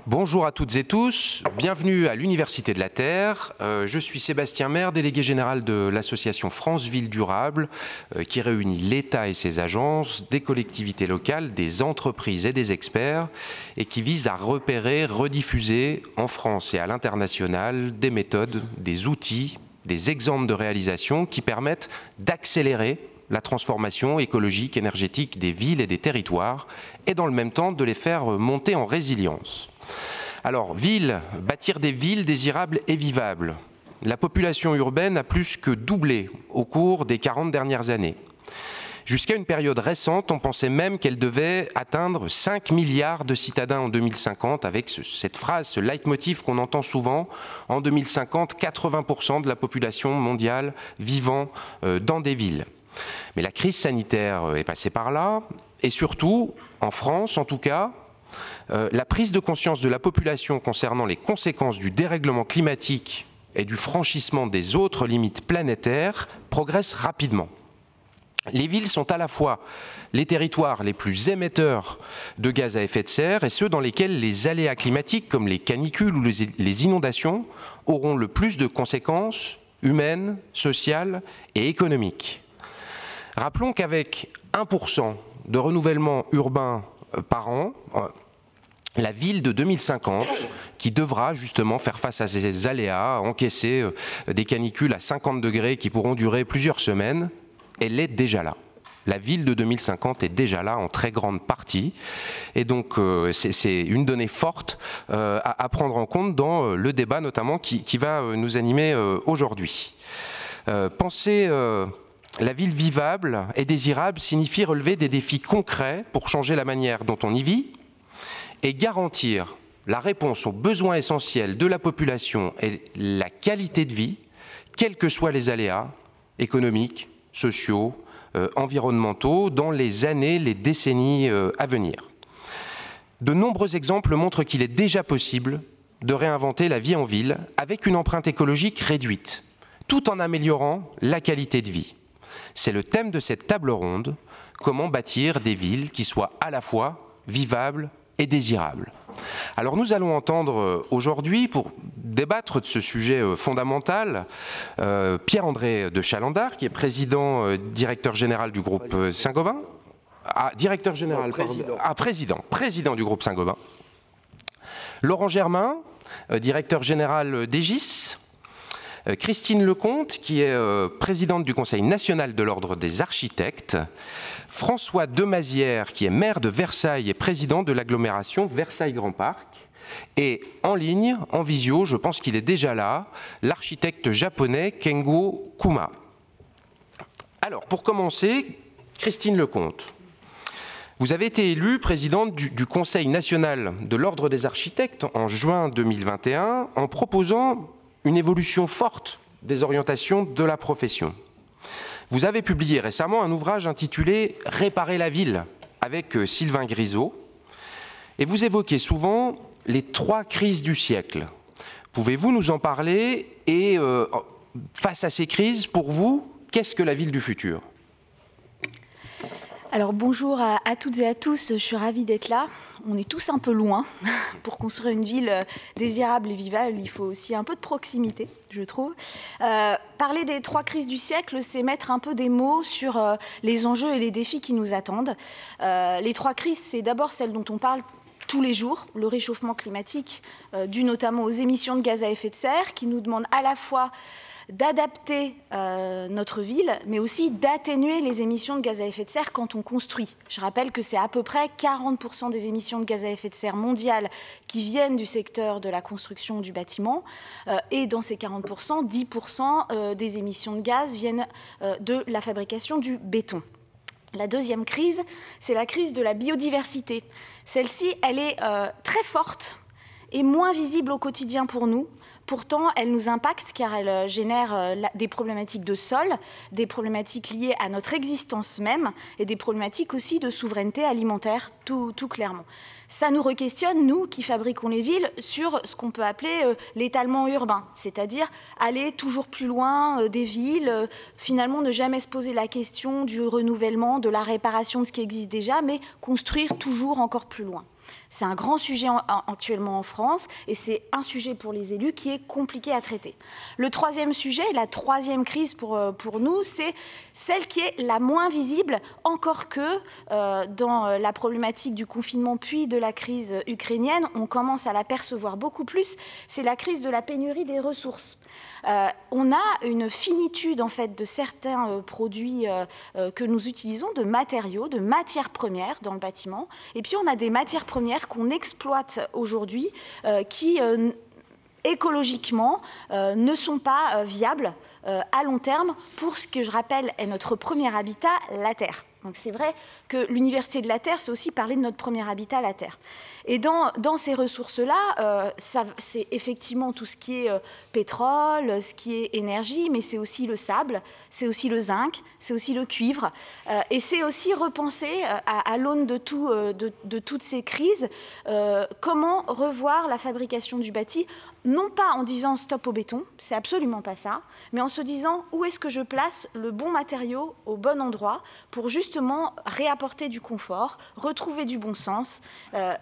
Bonjour à toutes et tous, bienvenue à l'Université de la Terre. Je suis Sébastien Maire, délégué général de l'association France Ville Durable, qui réunit l'État et ses agences, des collectivités locales, des entreprises et des experts, et qui vise à repérer, rediffuser en France et à l'international des méthodes, des outils, des exemples de réalisation qui permettent d'accélérer la transformation écologique, énergétique des villes et des territoires, et dans le même temps de les faire monter en résilience. Alors, bâtir des villes désirables et vivables. La population urbaine a plus que doublé au cours des 40 dernières années. Jusqu'à une période récente, on pensait même qu'elle devait atteindre 5 milliards de citadins en 2050, avec cette phrase, ce leitmotiv qu'on entend souvent, en 2050, 80% de la population mondiale vivant dans des villes. Mais la crise sanitaire est passée par là, et surtout, en France en tout cas, la prise de conscience de la population concernant les conséquences du dérèglement climatique et du franchissement des autres limites planétaires progresse rapidement. Les villes sont à la fois les territoires les plus émetteurs de gaz à effet de serre et ceux dans lesquels les aléas climatiques comme les canicules ou les inondations auront le plus de conséquences humaines, sociales et économiques. Rappelons qu'avec 1% de renouvellement urbain par an, la ville de 2050, qui devra justement faire face à ces aléas, encaisser des canicules à 50 degrés qui pourront durer plusieurs semaines, elle est déjà là. La ville de 2050 est déjà là en très grande partie. Et donc, c'est une donnée forte à prendre en compte dans le débat notamment qui va nous animer aujourd'hui. Penser la ville vivable et désirable signifie relever des défis concrets pour changer la manière dont on y vit et garantir la réponse aux besoins essentiels de la population et la qualité de vie, quels que soient les aléas économiques, sociaux, environnementaux, dans les années, les décennies à venir. De nombreux exemples montrent qu'il est déjà possible de réinventer la vie en ville avec une empreinte écologique réduite, tout en améliorant la qualité de vie. C'est le thème de cette table ronde, comment bâtir des villes qui soient à la fois vivables et désirables. Alors nous allons entendre aujourd'hui, pour débattre de ce sujet fondamental, Pierre-André de Chalandard, qui est président, directeur général du groupe Saint-Gobain. Directeur général, président du groupe Saint-Gobain. Laurent Germain, directeur général d'Egis. Christine Lecomte, qui est présidente du Conseil national de l'Ordre des architectes, François Demazière, qui est maire de Versailles et président de l'agglomération Versailles-Grand Parc, et en ligne, en visio, je pense qu'il est déjà là, l'architecte japonais Kengo Kuma. Alors, pour commencer, Christine Lecomte, vous avez été élue présidente du Conseil national de l'Ordre des architectes en juin 2021 en proposant une évolution forte des orientations de la profession. Vous avez publié récemment un ouvrage intitulé « Réparer la ville » avec Sylvain Grisot, et vous évoquez souvent les 3 crises du siècle. Pouvez-vous nous en parler et, face à ces crises, pour vous, qu'est-ce que la ville du futur ? Alors bonjour à toutes et à tous, je suis ravie d'être là. On est tous un peu loin. Pour construire une ville désirable et vivable, il faut aussi un peu de proximité, je trouve. Parler des 3 crises du siècle, c'est mettre un peu des mots sur les enjeux et les défis qui nous attendent. Les 3 crises, c'est d'abord celle dont on parle tous les jours, le réchauffement climatique, dû notamment aux émissions de gaz à effet de serre, qui nous demande à la fois d'adapter notre ville, mais aussi d'atténuer les émissions de gaz à effet de serre quand on construit. Je rappelle que c'est à peu près 40% des émissions de gaz à effet de serre mondiales qui viennent du secteur de la construction du bâtiment, et dans ces 40%, 10% des émissions de gaz viennent de la fabrication du béton. La deuxième crise, c'est la crise de la biodiversité. Celle-ci, elle est très forte et moins visible au quotidien pour nous. Pourtant, elle nous impacte car elle génère des problématiques de sol, des problématiques liées à notre existence même et des problématiques aussi de souveraineté alimentaire, tout clairement. Ça nous re-questionne, nous qui fabriquons les villes, sur ce qu'on peut appeler l'étalement urbain, c'est-à-dire aller toujours plus loin des villes, finalement ne jamais se poser la question du renouvellement, de la réparation de ce qui existe déjà, mais construire toujours encore plus loin. C'est un grand sujet actuellement en France et c'est un sujet pour les élus qui est compliqué à traiter. Le troisième sujet, la troisième crise pour nous, c'est celle qui est la moins visible, encore que dans la problématique du confinement puis de la crise ukrainienne, on commence à l'apercevoir beaucoup plus, c'est la crise de la pénurie des ressources. On a une finitude en fait de certains produits que nous utilisons, de matériaux, de matières premières dans le bâtiment, et puis on a des matières premières qu'on exploite aujourd'hui qui écologiquement ne sont pas viables à long terme pour ce que je rappelle est notre premier habitat, la Terre. Donc c'est vrai que l'Université de la Terre, c'est aussi parler de notre premier habitat, la Terre. Et dans ces ressources-là, c'est effectivement tout ce qui est pétrole, ce qui est énergie, mais c'est aussi le sable, c'est aussi le zinc, c'est aussi le cuivre. Et c'est aussi repenser à l'aune de toutes ces crises, comment revoir la fabrication du bâti, non pas en disant stop au béton, c'est absolument pas ça, mais en se disant où est-ce que je place le bon matériau au bon endroit pour justement réapporter du confort, retrouver du bon sens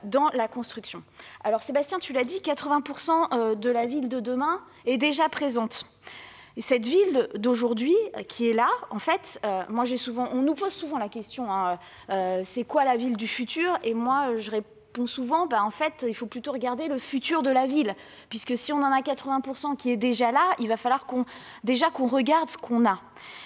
dans la construction. Alors Sébastien, tu l'as dit, 80% de la ville de demain est déjà présente. Et cette ville d'aujourd'hui qui est là, en fait, moi on nous pose souvent la question, c'est quoi la ville du futur? Et moi je réponds souvent, en fait, il faut plutôt regarder le futur de la ville, puisque si on en a 80% qui est déjà là, il va falloir qu'on regarde ce qu'on a.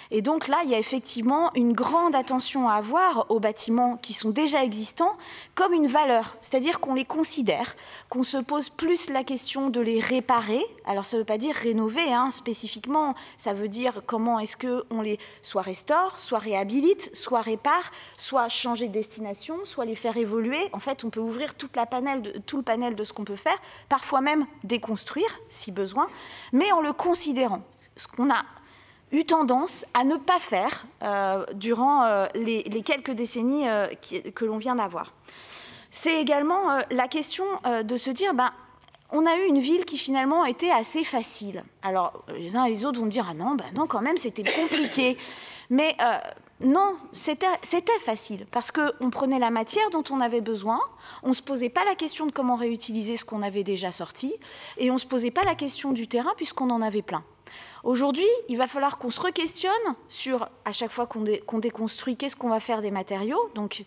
Et donc là, il y a effectivement une grande attention à avoir aux bâtiments qui sont déjà existants comme une valeur, c'est-à-dire qu'on les considère, qu'on se pose plus la question de les réparer. Alors ça ne veut pas dire rénover spécifiquement, ça veut dire comment est-ce qu'on les soit restaure, soit réhabilite, soit répare, soit changer de destination, soit les faire évoluer. En fait, on peut ouvrir tout le panel de ce qu'on peut faire, parfois même déconstruire si besoin, mais en le considérant. Ce qu'on a eu tendance à ne pas faire durant les quelques décennies que l'on vient d'avoir. C'est également la question de se dire, on a eu une ville qui finalement était assez facile. Alors les uns et les autres vont me dire, ah non, non quand même, c'était compliqué. Mais non, c'était facile, parce qu'on prenait la matière dont on avait besoin, on ne se posait pas la question de comment réutiliser ce qu'on avait déjà sorti, et on ne se posait pas la question du terrain puisqu'on en avait plein. Aujourd'hui, il va falloir qu'on se re-questionne sur, à chaque fois qu'on déconstruit, qu'est-ce qu'on va faire des matériaux, donc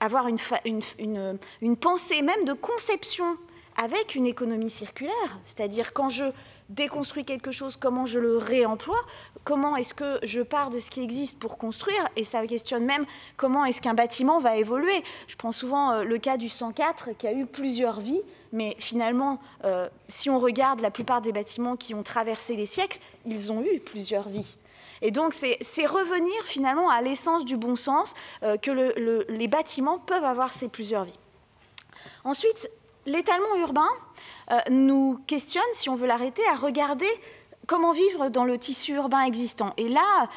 avoir une pensée même de conception avec une économie circulaire, c'est-à-dire quand je déconstruis quelque chose, comment je le réemploie, comment est-ce que je pars de ce qui existe pour construire, et ça questionne même comment est-ce qu'un bâtiment va évoluer. Je prends souvent le cas du 104 qui a eu plusieurs vies, mais finalement, si on regarde la plupart des bâtiments qui ont traversé les siècles, ils ont eu plusieurs vies. Et donc, c'est revenir finalement à l'essence du bon sens que les bâtiments peuvent avoir ces plusieurs vies. Ensuite, l'étalement urbain nous questionne, si on veut l'arrêter, à regarder comment vivre dans le tissu urbain existant. Et là,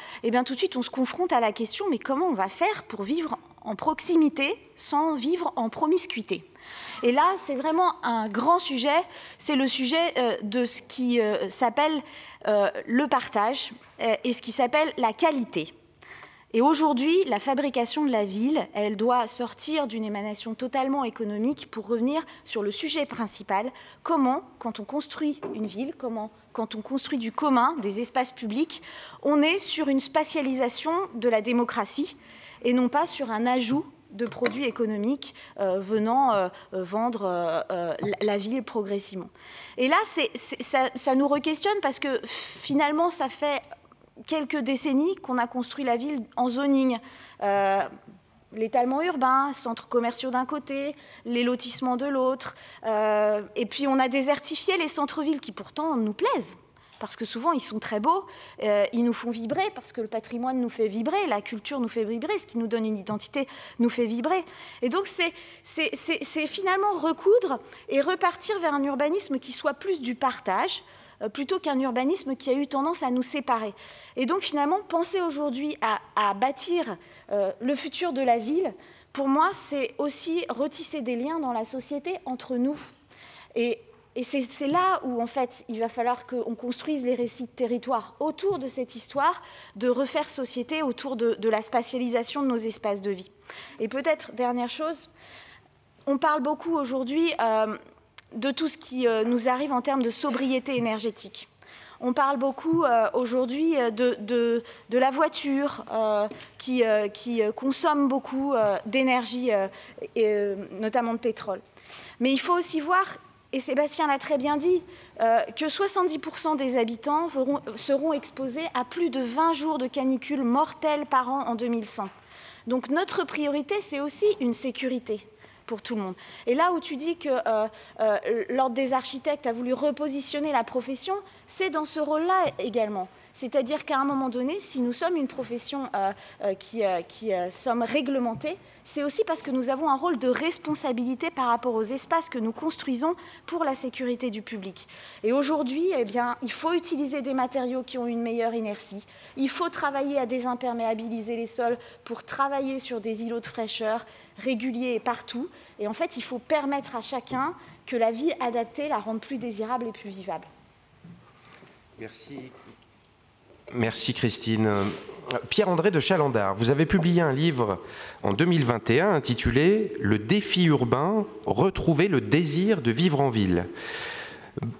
tout de suite, on se confronte à la question, mais comment on va faire pour vivre en proximité sans vivre en promiscuité ? Et là, c'est vraiment un grand sujet, c'est le sujet de ce qui s'appelle le partage et ce qui s'appelle la qualité. Et aujourd'hui, la fabrication de la ville, elle doit sortir d'une émanation totalement économique pour revenir sur le sujet principal. Comment, quand on construit une ville, quand on construit du commun, des espaces publics, on est sur une spatialisation de la démocratie et non pas sur un ajout de produits économiques venant vendre la ville progressivement. Et là, ça nous re-questionne parce que finalement, ça fait quelques décennies qu'on a construit la ville en zoning. L'étalement urbain, centres commerciaux d'un côté, les lotissements de l'autre. Et puis on a désertifié les centres-villes qui pourtant nous plaisent. Parce que souvent, ils sont très beaux, ils nous font vibrer, parce que le patrimoine nous fait vibrer, la culture nous fait vibrer, ce qui nous donne une identité nous fait vibrer. Et donc, c'est finalement recoudre et repartir vers un urbanisme qui soit plus du partage, plutôt qu'un urbanisme qui a eu tendance à nous séparer. Et donc, finalement, penser aujourd'hui à bâtir le futur de la ville, pour moi, c'est aussi retisser des liens dans la société entre nous. Et c'est là où, en fait, il va falloir qu'on construise les récits de territoire autour de cette histoire, de refaire société autour de la spatialisation de nos espaces de vie. Et peut-être, dernière chose, on parle beaucoup aujourd'hui de tout ce qui nous arrive en termes de sobriété énergétique. On parle beaucoup aujourd'hui de la voiture qui consomme beaucoup d'énergie, notamment de pétrole. Mais il faut aussi voir, et Sébastien l'a très bien dit, que 70% des habitants seront exposés à plus de 20 jours de canicule mortelle par an en 2100. Donc notre priorité, c'est aussi une sécurité pour tout le monde. Et là où tu dis que l'Ordre des architectes a voulu repositionner la profession, c'est dans ce rôle-là également. C'est-à-dire qu'à un moment donné, si nous sommes une profession qui sommes réglementées, c'est aussi parce que nous avons un rôle de responsabilité par rapport aux espaces que nous construisons pour la sécurité du public. Et aujourd'hui, eh bien, il faut utiliser des matériaux qui ont une meilleure inertie. Il faut travailler à désimperméabiliser les sols pour travailler sur des îlots de fraîcheur réguliers et partout. Et en fait, il faut permettre à chacun que la vie adaptée la rende plus désirable et plus vivable. Merci. Merci Christine. Pierre-André de Chalandard, vous avez publié un livre en 2021 intitulé « Le défi urbain, retrouver le désir de vivre en ville ».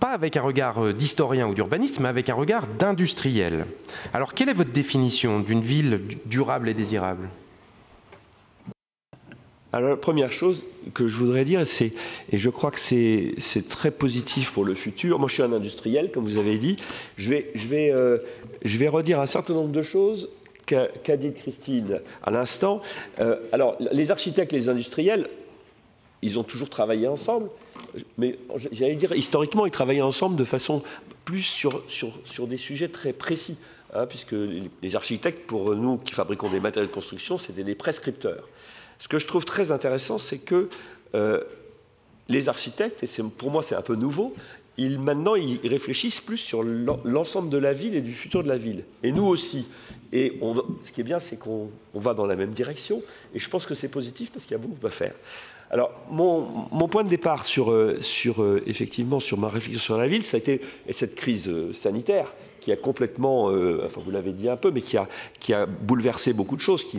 Pas avec un regard d'historien ou d'urbaniste, mais avec un regard d'industriel. Alors, quelle est votre définition d'une ville durable et désirable ? Alors, la première chose que je voudrais dire, et je crois que c'est très positif pour le futur. Moi, je suis un industriel, comme vous avez dit. Je vais redire un certain nombre de choses qu'a dit Christine à l'instant. Alors, les architectes et les industriels, ils ont toujours travaillé ensemble. Mais j'allais dire, historiquement, ils travaillaient ensemble de façon plus sur des sujets très précis. Hein, puisque les architectes, pour nous qui fabriquons des matériaux de construction, c'était des prescripteurs. Ce que je trouve très intéressant, c'est que les architectes, et pour moi c'est un peu nouveau, maintenant ils réfléchissent plus sur l'ensemble de la ville et du futur de la ville. Et nous aussi. Et ce qui est bien, c'est qu'on va dans la même direction. Et je pense que c'est positif parce qu'il y a beaucoup à faire. Alors, mon point de départ effectivement, sur ma réflexion sur la ville, ça a été cette crise sanitaire qui a complètement, enfin vous l'avez dit un peu, mais qui a bouleversé beaucoup de choses, qui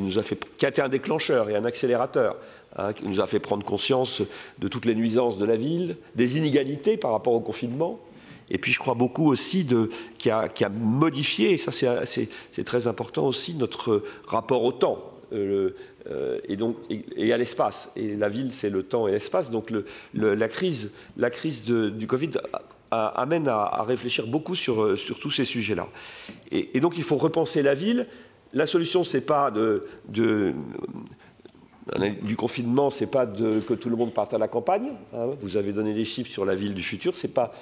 a été un déclencheur et un accélérateur, hein, qui nous a fait prendre conscience de toutes les nuisances de la ville, des inégalités par rapport au confinement. Et puis je crois beaucoup aussi qui a modifié, et ça c'est très important aussi, notre rapport au temps. Et à l'espace. Et la ville, c'est le temps et l'espace. Donc la crise du Covid amène à réfléchir beaucoup sur tous ces sujets-là. Et donc il faut repenser la ville. La solution, c'est pas du confinement, c'est pas que tout le monde parte à la campagne. Hein. Vous avez donné des chiffres sur la ville du futur, c'est pas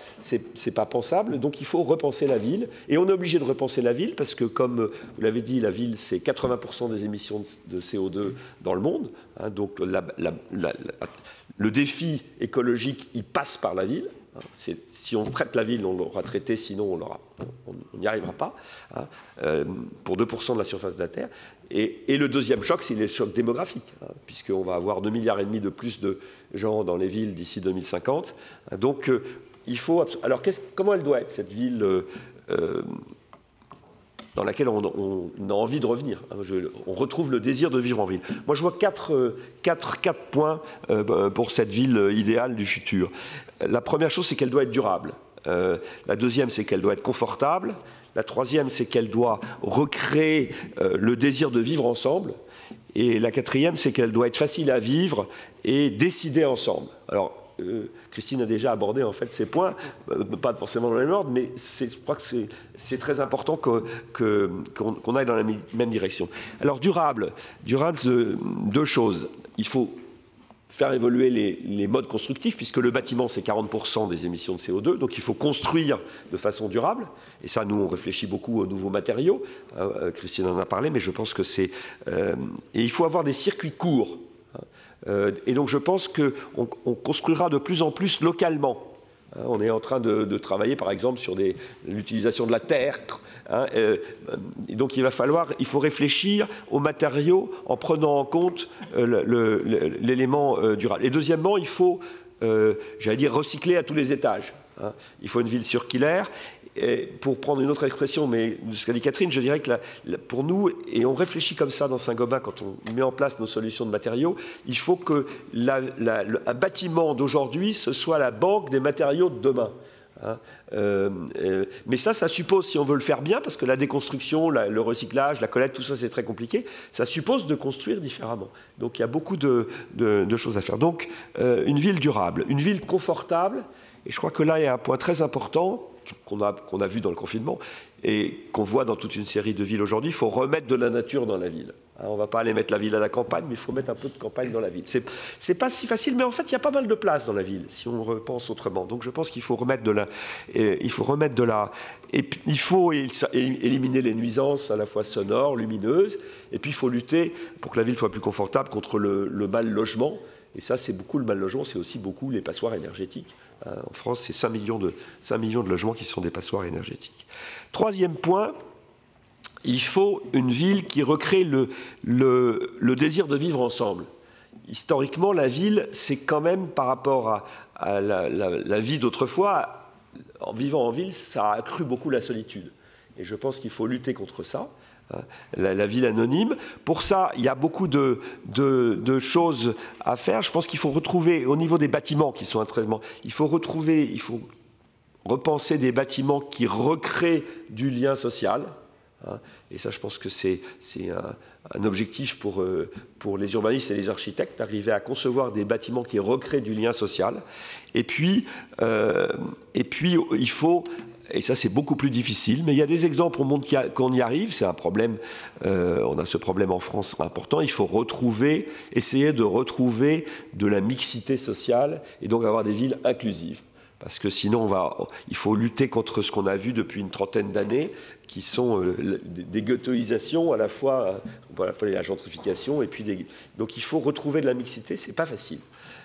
pensable. Donc il faut repenser la ville. Et on est obligé de repenser la ville parce que, comme vous l'avez dit, la ville, c'est 80% des émissions de CO2 dans le monde. Hein. Donc le défi écologique, il passe par la ville. Si on traite la ville, on l'aura traité, sinon on n'y arrivera pas, hein, pour 2% de la surface de la Terre. Et le deuxième choc, c'est le choc démographique, hein, puisqu'on va avoir 2,5 milliards de plus de gens dans les villes d'ici 2050. Donc, il faut... Alors, comment elle doit être, cette ville dans laquelle on a envie de revenir, hein, on retrouve le désir de vivre en ville. Moi, je vois quatre points pour cette ville idéale du futur. La première chose, c'est qu'elle doit être durable. La deuxième, c'est qu'elle doit être confortable. La troisième, c'est qu'elle doit recréer le désir de vivre ensemble. Et la quatrième, c'est qu'elle doit être facile à vivre et décider ensemble. Alors, Christine a déjà abordé en fait ces points, pas forcément dans le même ordre, mais je crois que c'est très important qu'on aille dans la même direction. Alors durable, deux choses. Il faut faire évoluer les modes constructifs, puisque le bâtiment, c'est 40% des émissions de CO2, donc il faut construire de façon durable. Et ça, nous, on réfléchit beaucoup aux nouveaux matériaux. Christine en a parlé, mais je pense que c'est... et il faut avoir des circuits courts. Et donc, je pense qu'on construira de plus en plus localement. On est en train de travailler, par exemple, sur l'utilisation de la terre. Hein, et donc, il faut réfléchir aux matériaux en prenant en compte l'élément durable. Et deuxièmement, il faut, j'allais dire, recycler à tous les étages. Hein. Il faut une ville circulaire. Et pour prendre une autre expression, mais de ce qu'a dit Catherine, je dirais que pour nous, et on réfléchit comme ça dans Saint-Gobain quand on met en place nos solutions de matériaux, il faut que un bâtiment d'aujourd'hui, ce soit la banque des matériaux de demain. Hein, mais ça suppose, si on veut le faire bien, parce que la déconstruction, le recyclage, la collecte, tout ça c'est très compliqué, ça suppose de construire différemment. Donc il y a beaucoup de choses à faire. Donc une ville durable, une ville confortable, et je crois que là il y a un point très important qu'on a vu dans le confinement et qu'on voit dans toute une série de villes aujourd'hui. Il faut remettre de la nature dans la ville. Hein, on ne va pas aller mettre la ville à la campagne, mais il faut mettre un peu de campagne dans la ville. C'est pas si facile, mais en fait, il y a pas mal de place dans la ville, si on repense autrement. Donc je pense qu'il faut remettre de la... Et puis, il faut éliminer les nuisances à la fois sonores, lumineuses, et puis il faut lutter pour que la ville soit plus confortable contre le mal logement. Et ça, c'est beaucoup le mal logement, c'est aussi beaucoup les passoires énergétiques. En France, c'est 5 millions de logements qui sont des passoires énergétiques. Troisième point, il faut une ville qui recrée le désir de vivre ensemble. Historiquement, la ville, c'est quand même par rapport à la vie d'autrefois, en vivant en ville, ça a accru beaucoup la solitude. Et je pense qu'il faut lutter contre ça. La ville anonyme. Pour ça, il y a beaucoup de choses à faire. Je pense qu'il faut retrouver, au niveau des bâtiments qui sont un traitement, il faut repenser des bâtiments qui recréent du lien social. Et ça, je pense que c'est un objectif pour les urbanistes et les architectes, d'arriver à concevoir des bâtiments qui recréent du lien social. Et puis il faut... Et ça, c'est beaucoup plus difficile. Mais il y a des exemples au monde qu'on y arrive. C'est un problème. On a ce problème en France important. Il faut essayer de retrouver de la mixité sociale et donc avoir des villes inclusives. Parce que sinon, il faut lutter contre ce qu'on a vu depuis une trentaine d'années, qui sont des ghettoisations, à la fois, on peut l'appeler la gentrification, et puis donc il faut retrouver de la mixité. C'est pas facile.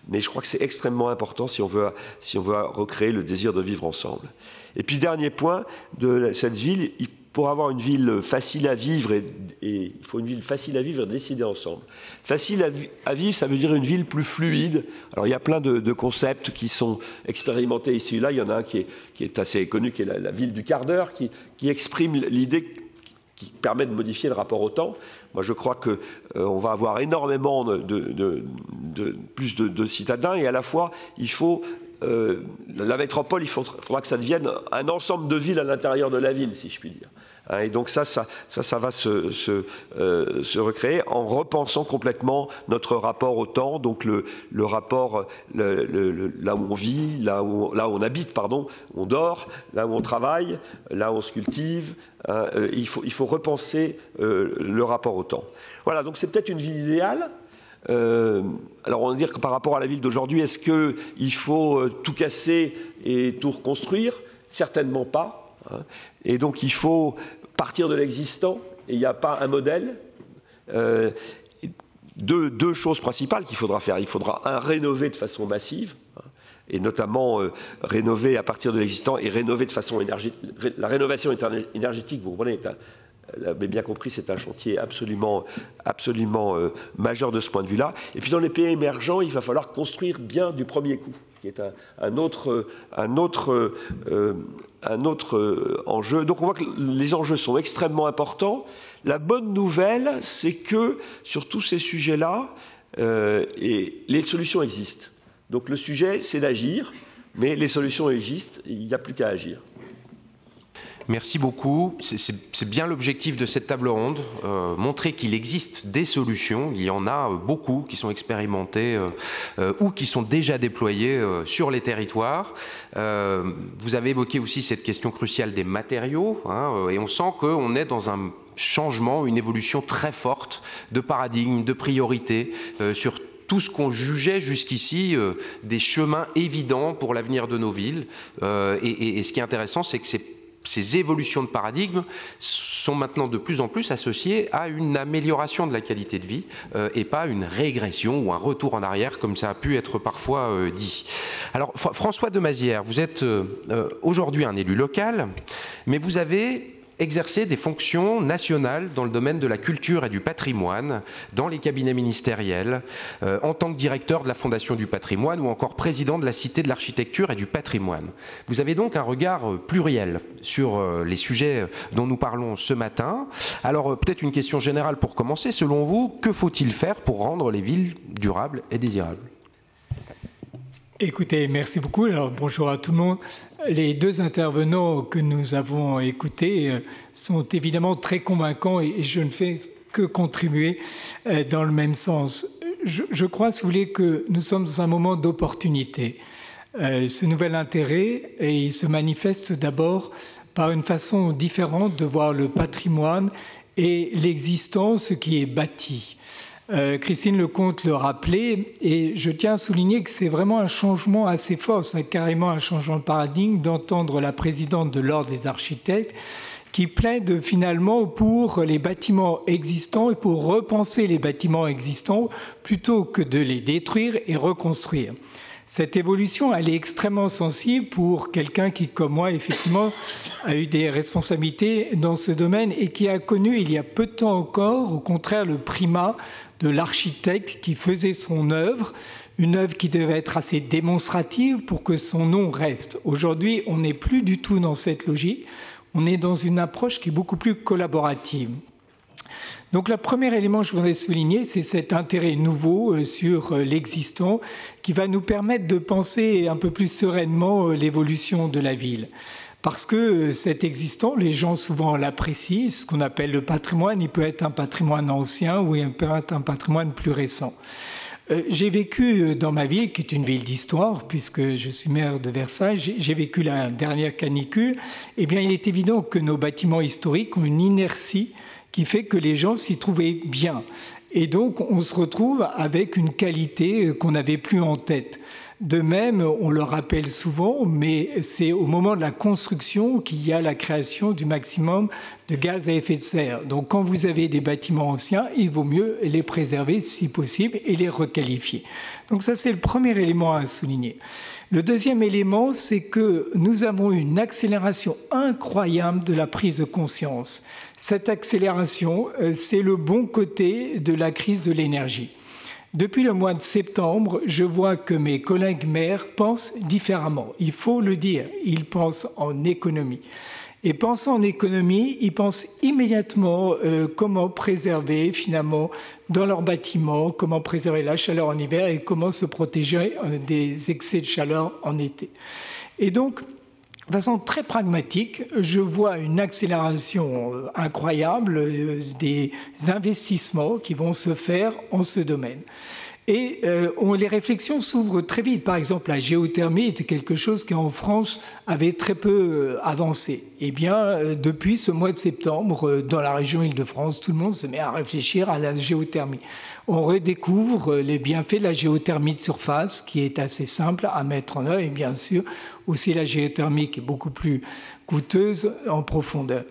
Mais je crois que c'est extrêmement important si on veut recréer le désir de vivre ensemble. Et puis, dernier point de cette ville, pour avoir une ville facile à vivre, et il faut une ville facile à vivre et décider ensemble. Facile à vivre, ça veut dire une ville plus fluide. Alors, il y a plein de concepts qui sont expérimentés ici et là. Il y en a un qui est assez connu, qui est la ville du quart d'heure, qui exprime l'idée qui permet de modifier le rapport au temps. Moi, je crois qu'on va avoir énormément plus de citadins, et à la fois, il faut... la métropole, il faudra que ça devienne un ensemble de villes à l'intérieur de la ville, si je puis dire. Et donc ça va se recréer en repensant complètement notre rapport au temps, donc le rapport là où on vit, là où on habite, pardon, on dort, là où on travaille, là où on se cultive. Il faut repenser le rapport au temps. Voilà, donc c'est peut-être une ville idéale. Alors on va dire que par rapport à la ville d'aujourd'hui, est-ce qu'il faut tout casser et tout reconstruire? Certainement pas. Hein. Et donc il faut partir de l'existant, et il n'y a pas un modèle. Deux choses principales qu'il faudra faire. Il faudra rénover de façon massive, hein, et notamment rénover à partir de l'existant et rénover de façon énergétique. La rénovation énergétique, vous comprenez, vous avez bien compris, c'est un chantier absolument majeur de ce point de vue-là. Et puis dans les pays émergents, il va falloir construire bien du premier coup, qui est un autre enjeu. Donc on voit que les enjeux sont extrêmement importants. La bonne nouvelle, c'est que sur tous ces sujets-là, les solutions existent. Donc le sujet, c'est d'agir, mais les solutions existent, il n'y a plus qu'à agir. Merci beaucoup. C'est bien l'objectif de cette table ronde, montrer qu'il existe des solutions. Il y en a beaucoup qui sont expérimentées ou qui sont déjà déployées sur les territoires. Vous avez évoqué aussi cette question cruciale des matériaux, hein, et on sent qu'on est dans un changement, une évolution très forte de paradigme, de priorité sur tout ce qu'on jugeait jusqu'ici des chemins évidents pour l'avenir de nos villes. Et ce qui est intéressant, c'est que ces évolutions de paradigme sont maintenant de plus en plus associées à une amélioration de la qualité de vie et pas une régression ou un retour en arrière comme ça a pu être parfois dit. Alors François Demazière, vous êtes aujourd'hui un élu local, mais vous avez exercer des fonctions nationales dans le domaine de la culture et du patrimoine, dans les cabinets ministériels, en tant que directeur de la Fondation du patrimoine ou encore président de la Cité de l'architecture et du patrimoine. Vous avez donc un regard pluriel sur les sujets dont nous parlons ce matin. Alors peut-être une question générale pour commencer. Selon vous, que faut-il faire pour rendre les villes durables et désirables ? Écoutez, merci beaucoup. Alors, bonjour à tout le monde. Les deux intervenants que nous avons écoutés sont évidemment très convaincants et je ne fais que contribuer dans le même sens. Je crois, si vous voulez, que nous sommes dans un moment d'opportunité. Ce nouvel intérêt, et il se manifeste d'abord par une façon différente de voir le patrimoine et l'existence qui est bâtie. Christine Lecomte le rappelait, et je tiens à souligner que c'est vraiment un changement assez fort, c'est carrément un changement de paradigme d'entendre la présidente de l'Ordre des architectes qui plaide finalement pour les bâtiments existants et pour repenser les bâtiments existants plutôt que de les détruire et reconstruire. Cette évolution, elle est extrêmement sensible pour quelqu'un qui, comme moi, effectivement, a eu des responsabilités dans ce domaine et qui a connu, il y a peu de temps encore, au contraire, le primat de l'architecte qui faisait son œuvre, une œuvre qui devait être assez démonstrative pour que son nom reste. Aujourd'hui, on n'est plus du tout dans cette logique. On est dans une approche qui est beaucoup plus collaborative. Donc le premier élément que je voudrais souligner, c'est cet intérêt nouveau sur l'existant qui va nous permettre de penser un peu plus sereinement l'évolution de la ville. Parce que cet existant, les gens souvent l'apprécient, ce qu'on appelle le patrimoine, il peut être un patrimoine ancien ou il peut être un patrimoine plus récent. J'ai vécu dans ma ville, qui est une ville d'histoire, puisque je suis maire de Versailles, j'ai vécu la dernière canicule. Eh bien, il est évident que nos bâtiments historiques ont une inertie qui fait que les gens s'y trouvaient bien. Et donc, on se retrouve avec une qualité qu'on n'avait plus en tête. De même, on le rappelle souvent, mais c'est au moment de la construction qu'il y a la création du maximum de gaz à effet de serre. Donc, quand vous avez des bâtiments anciens, il vaut mieux les préserver si possible et les requalifier. Donc ça, c'est le premier élément à souligner. Le deuxième élément, c'est que nous avons une accélération incroyable de la prise de conscience. Cette accélération, c'est le bon côté de la crise de l'énergie. Depuis le mois de septembre, je vois que mes collègues maires pensent différemment. Il faut le dire, ils pensent en économie. Et pensant en économie, ils pensent immédiatement comment préserver finalement dans leurs bâtiments, comment préserver la chaleur en hiver et comment se protéger des excès de chaleur en été. Et donc, de façon très pragmatique, je vois une accélération incroyable des investissements qui vont se faire en ce domaine. Et les réflexions s'ouvrent très vite. Par exemple, la géothermie était quelque chose qui, en France, avait très peu avancé. Eh bien, depuis ce mois de septembre, dans la région Île-de-France, tout le monde se met à réfléchir à la géothermie. On redécouvre les bienfaits de la géothermie de surface, qui est assez simple à mettre en œuvre, et bien sûr, aussi la géothermie qui est beaucoup plus coûteuse en profondeur.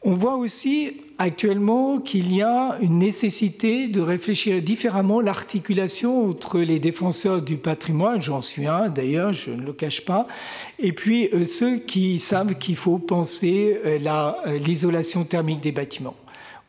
On voit aussi actuellement qu'il y a une nécessité de réfléchir différemment l'articulation entre les défenseurs du patrimoine, j'en suis un d'ailleurs, je ne le cache pas, et puis ceux qui savent qu'il faut penser l'isolation thermique des bâtiments.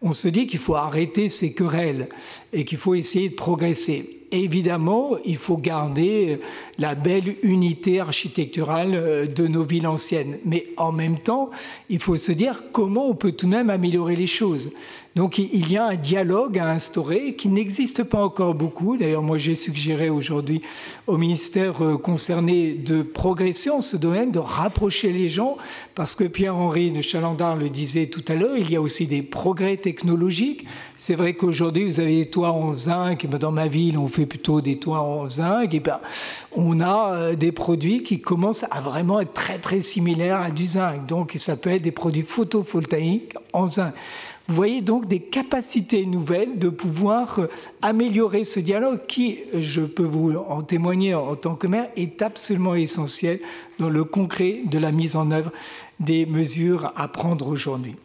On se dit qu'il faut arrêter ces querelles et qu'il faut essayer de progresser. Et évidemment, il faut garder la belle unité architecturale de nos villes anciennes. Mais en même temps, il faut se dire comment on peut tout de même améliorer les choses. Donc il y a un dialogue à instaurer qui n'existe pas encore beaucoup. D'ailleurs, moi j'ai suggéré aujourd'hui au ministère concerné de progresser en ce domaine, de rapprocher les gens, parce que Pierre-Henri de Chalandard le disait tout à l'heure, il y a aussi des progrès technologiques. C'est vrai qu'aujourd'hui, vous avez des toits en zinc, dans ma ville, on fait plutôt des toits en zinc, et bien, on a des produits qui commencent à vraiment être très très similaires à du zinc. Donc ça peut être des produits photovoltaïques en zinc. Vous voyez donc des capacités nouvelles de pouvoir améliorer ce dialogue qui, je peux vous en témoigner en tant que maire, est absolument essentiel dans le concret de la mise en œuvre des mesures à prendre aujourd'hui.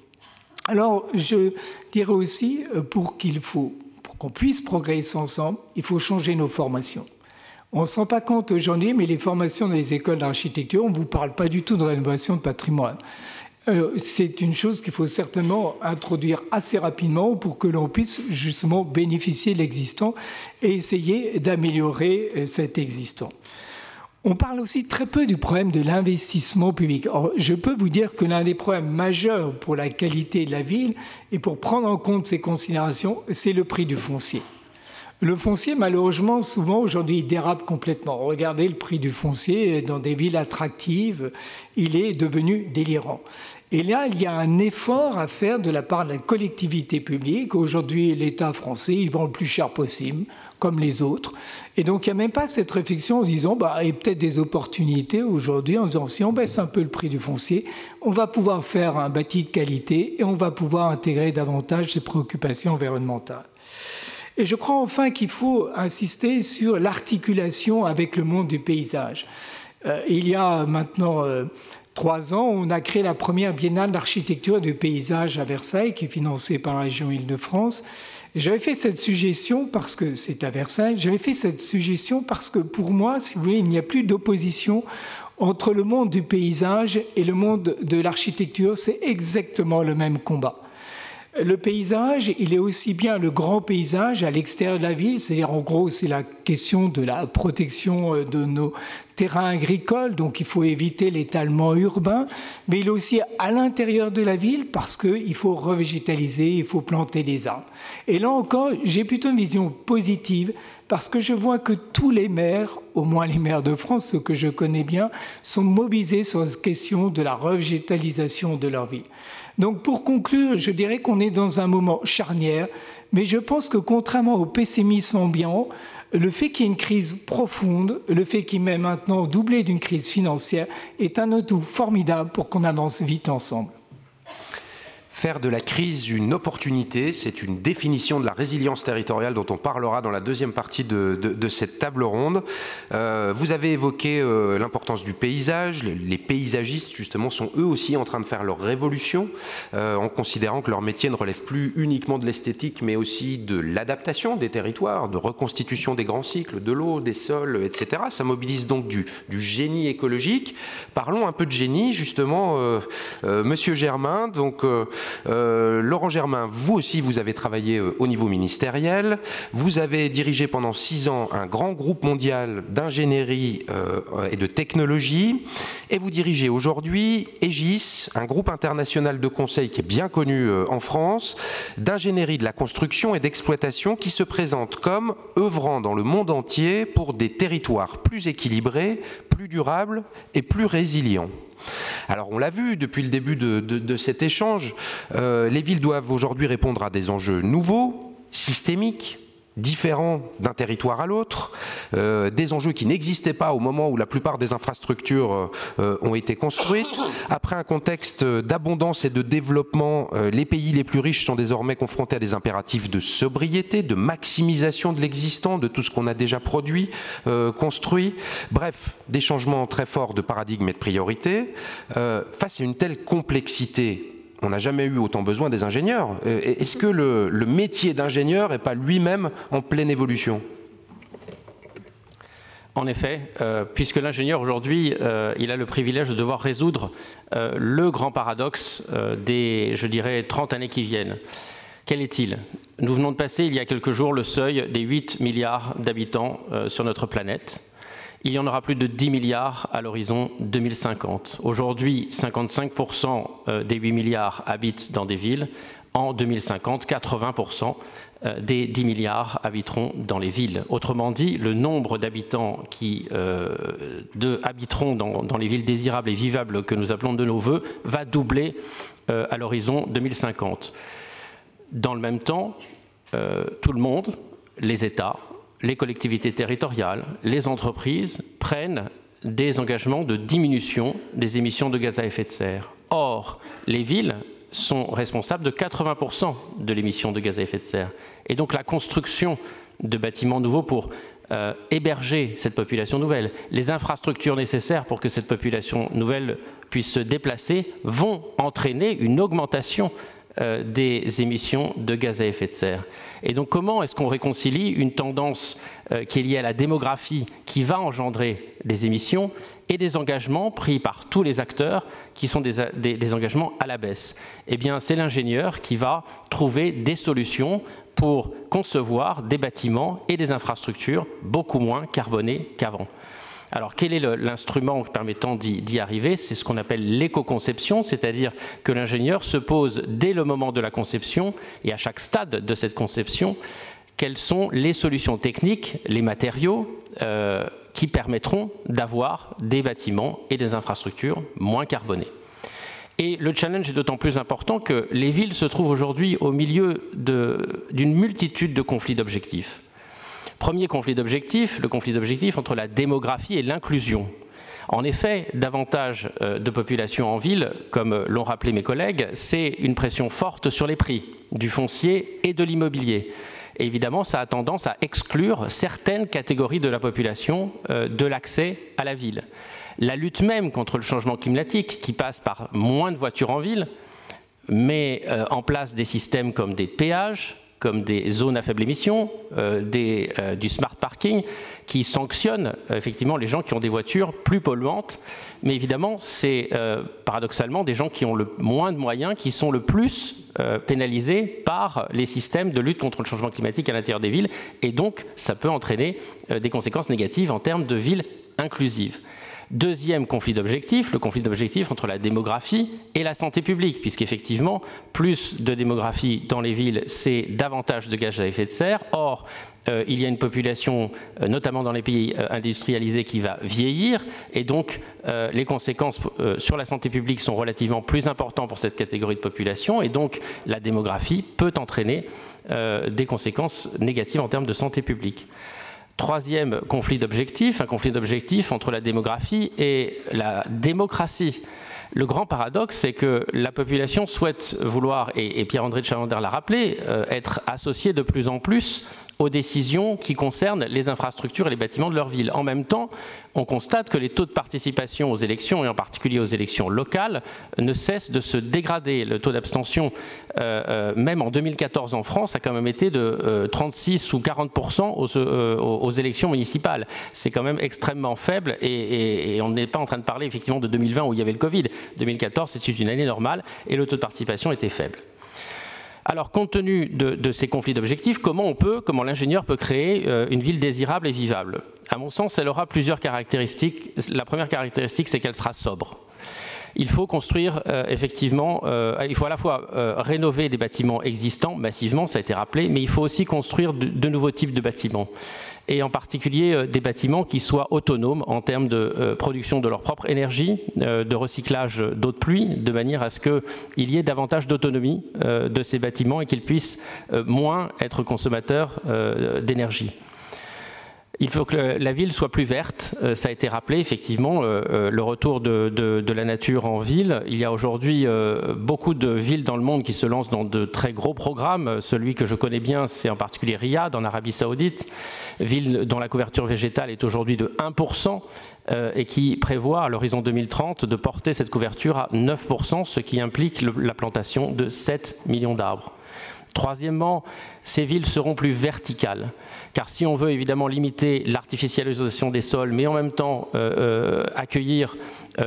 Alors, je dirais aussi, pour qu'on puisse progresser ensemble, il faut changer nos formations. On ne se rend pas compte aujourd'hui, mais les formations dans les écoles d'architecture, on ne vous parle pas du tout de rénovation de patrimoine. c'est une chose qu'il faut certainement introduire assez rapidement pour que l'on puisse justement bénéficier de l'existant et essayer d'améliorer cet existant. On parle aussi très peu du problème de l'investissement public. Or, je peux vous dire que l'un des problèmes majeurs pour la qualité de la ville et pour prendre en compte ces considérations, c'est le prix du foncier. Le foncier, malheureusement, souvent aujourd'hui, il dérape complètement. Regardez le prix du foncier dans des villes attractives, il est devenu délirant. Et là, il y a un effort à faire de la part de la collectivité publique. Aujourd'hui, l'État français, il vend le plus cher possible, comme les autres. Et donc, il n'y a même pas cette réflexion en disant, il y a peut-être des opportunités aujourd'hui, en disant, si on baisse un peu le prix du foncier, on va pouvoir faire un bâti de qualité et on va pouvoir intégrer davantage ces préoccupations environnementales. Et je crois enfin qu'il faut insister sur l'articulation avec le monde du paysage. Il y a maintenant 3 ans, on a créé la première biennale d'architecture et de paysage à Versailles, qui est financée par la région Île-de-France. J'avais fait cette suggestion parce que c'est à Versailles. J'avais fait cette suggestion parce que pour moi, si vous voulez, il n'y a plus d'opposition entre le monde du paysage et le monde de l'architecture. C'est exactement le même combat. Le paysage, il est aussi bien le grand paysage à l'extérieur de la ville, c'est-à-dire en gros c'est la question de la protection de nos terrains agricoles, donc il faut éviter l'étalement urbain, mais il est aussi à l'intérieur de la ville parce qu'il faut revégétaliser, il faut planter des arbres. Et là encore, j'ai plutôt une vision positive parce que je vois que tous les maires, au moins les maires de France, ceux que je connais bien, sont mobilisés sur cette question de la revégétalisation de leur ville. Donc pour conclure, je dirais qu'on est dans un moment charnière, mais je pense que contrairement au pessimisme ambiant, le fait qu'il y ait une crise profonde, le fait qu'il m'ait maintenant doublé d'une crise financière, est un atout formidable pour qu'on avance vite ensemble. Faire de la crise une opportunité, c'est une définition de la résilience territoriale dont on parlera dans la deuxième partie de cette table ronde. Vous avez évoqué l'importance du paysage. Les paysagistes, justement, sont eux aussi en train de faire leur révolution en considérant que leur métier ne relève plus uniquement de l'esthétique, mais aussi de l'adaptation des territoires, de reconstitution des grands cycles, de l'eau, des sols, etc. Ça mobilise donc du génie écologique. Parlons un peu de génie, justement, Monsieur Germain. Donc, Laurent Germain, vous aussi, vous avez travaillé au niveau ministériel. Vous avez dirigé pendant 6 ans un grand groupe mondial d'ingénierie et de technologie. Et vous dirigez aujourd'hui Aegis, un groupe international de conseil qui est bien connu en France, d'ingénierie de la construction et d'exploitation qui se présente comme œuvrant dans le monde entier pour des territoires plus équilibrés, plus durables et plus résilients. Alors on l'a vu depuis le début de cet échange, les villes doivent aujourd'hui répondre à des enjeux nouveaux, systémiques, différents d'un territoire à l'autre, des enjeux qui n'existaient pas au moment où la plupart des infrastructures ont été construites. Après un contexte d'abondance et de développement, les pays les plus riches sont désormais confrontés à des impératifs de sobriété, de maximisation de l'existant, de tout ce qu'on a déjà produit, construit. Bref, des changements très forts de paradigme et de priorité. Face à une telle complexité, on n'a jamais eu autant besoin des ingénieurs. Est-ce que le métier d'ingénieur n'est pas lui-même en pleine évolution ? En effet, puisque l'ingénieur aujourd'hui, il a le privilège de devoir résoudre le grand paradoxe des, je dirais, 30 années qui viennent. Quel est-il ? Nous venons de passer il y a quelques jours le seuil des 8 milliards d'habitants sur notre planète. Il y en aura plus de 10 milliards à l'horizon 2050. Aujourd'hui, 55% des 8 milliards habitent dans des villes. En 2050, 80% des 10 milliards habiteront dans les villes. Autrement dit, le nombre d'habitants qui habiteront dans les villes désirables et vivables que nous appelons de nos voeux va doubler à l'horizon 2050. Dans le même temps, tout le monde, les États, les collectivités territoriales, les entreprises prennent des engagements de diminution des émissions de gaz à effet de serre. Or, les villes sont responsables de 80% de l'émission de gaz à effet de serre. Et donc la construction de bâtiments nouveaux pour héberger cette population nouvelle, les infrastructures nécessaires pour que cette population nouvelle puisse se déplacer vont entraîner une augmentation des émissions de gaz à effet de serre. Et donc comment est-ce qu'on réconcilie une tendance qui est liée à la démographie qui va engendrer des émissions et des engagements pris par tous les acteurs qui sont des engagements à la baisse? Eh bien, c'est l'ingénieur qui va trouver des solutions pour concevoir des bâtiments et des infrastructures beaucoup moins carbonés qu'avant. Alors, quel est l'instrument permettant d'y arriver? C'est ce qu'on appelle l'éco-conception, c'est-à-dire que l'ingénieur se pose dès le moment de la conception et à chaque stade de cette conception, quelles sont les solutions techniques, les matériaux qui permettront d'avoir des bâtiments et des infrastructures moins carbonés. Et le challenge est d'autant plus important que les villes se trouvent aujourd'hui au milieu d'une multitude de conflits d'objectifs. Premier conflit d'objectifs, le conflit d'objectifs entre la démographie et l'inclusion. En effet, davantage de population en ville, comme l'ont rappelé mes collègues, c'est une pression forte sur les prix du foncier et de l'immobilier. Et évidemment, ça a tendance à exclure certaines catégories de la population de l'accès à la ville. La lutte même contre le changement climatique, qui passe par moins de voitures en ville, met en place des systèmes comme des péages, comme des zones à faible émission, du smart parking, qui sanctionnent effectivement les gens qui ont des voitures plus polluantes. Mais évidemment, c'est paradoxalement des gens qui ont le moins de moyens qui sont le plus pénalisés par les systèmes de lutte contre le changement climatique à l'intérieur des villes. Et donc, ça peut entraîner des conséquences négatives en termes de villes inclusives. Deuxième conflit d'objectifs, le conflit d'objectifs entre la démographie et la santé publique, puisqu'effectivement, plus de démographie dans les villes, c'est davantage de gaz à effet de serre. Or, il y a une population, notamment dans les pays industrialisés, qui va vieillir, et donc les conséquences sur la santé publique sont relativement plus importantes pour cette catégorie de population, et donc la démographie peut entraîner des conséquences négatives en termes de santé publique. Troisième conflit d'objectifs, un conflit d'objectifs entre la démographie et la démocratie. Le grand paradoxe, c'est que la population souhaite vouloir, et Pierre-André de Chalendar l'a rappelé, être associée de plus en plus aux décisions qui concernent les infrastructures et les bâtiments de leur ville. En même temps, on constate que les taux de participation aux élections, et en particulier aux élections locales, ne cessent de se dégrader. Le taux d'abstention, même en 2014 en France, a quand même été de 36 ou 40% aux élections municipales. C'est quand même extrêmement faible, et on n'est pas en train de parler effectivement de 2020 où il y avait le Covid. 2014, c'était une année normale, et le taux de participation était faible. Alors, compte tenu de ces conflits d'objectifs, comment l'ingénieur peut créer une ville désirable et vivable? À mon sens, elle aura plusieurs caractéristiques. La première caractéristique, c'est qu'elle sera sobre. Il faut construire effectivement, il faut à la fois rénover des bâtiments existants massivement, ça a été rappelé, mais il faut aussi construire de nouveaux types de bâtiments. Et en particulier des bâtiments qui soient autonomes en termes de production de leur propre énergie, de recyclage d'eau de pluie, de manière à ce qu'il y ait davantage d'autonomie de ces bâtiments et qu'ils puissent moins être consommateurs d'énergie. Il faut que la ville soit plus verte, ça a été rappelé effectivement, le retour de la nature en ville. Il y a aujourd'hui beaucoup de villes dans le monde qui se lancent dans de très gros programmes. Celui que je connais bien, c'est en particulier Riyad, en Arabie Saoudite, ville dont la couverture végétale est aujourd'hui de 1%. Et qui prévoit à l'horizon 2030 de porter cette couverture à 9%, ce qui implique la plantation de 7 millions d'arbres. Troisièmement, ces villes seront plus verticales, car si on veut évidemment limiter l'artificialisation des sols, mais en même temps accueillir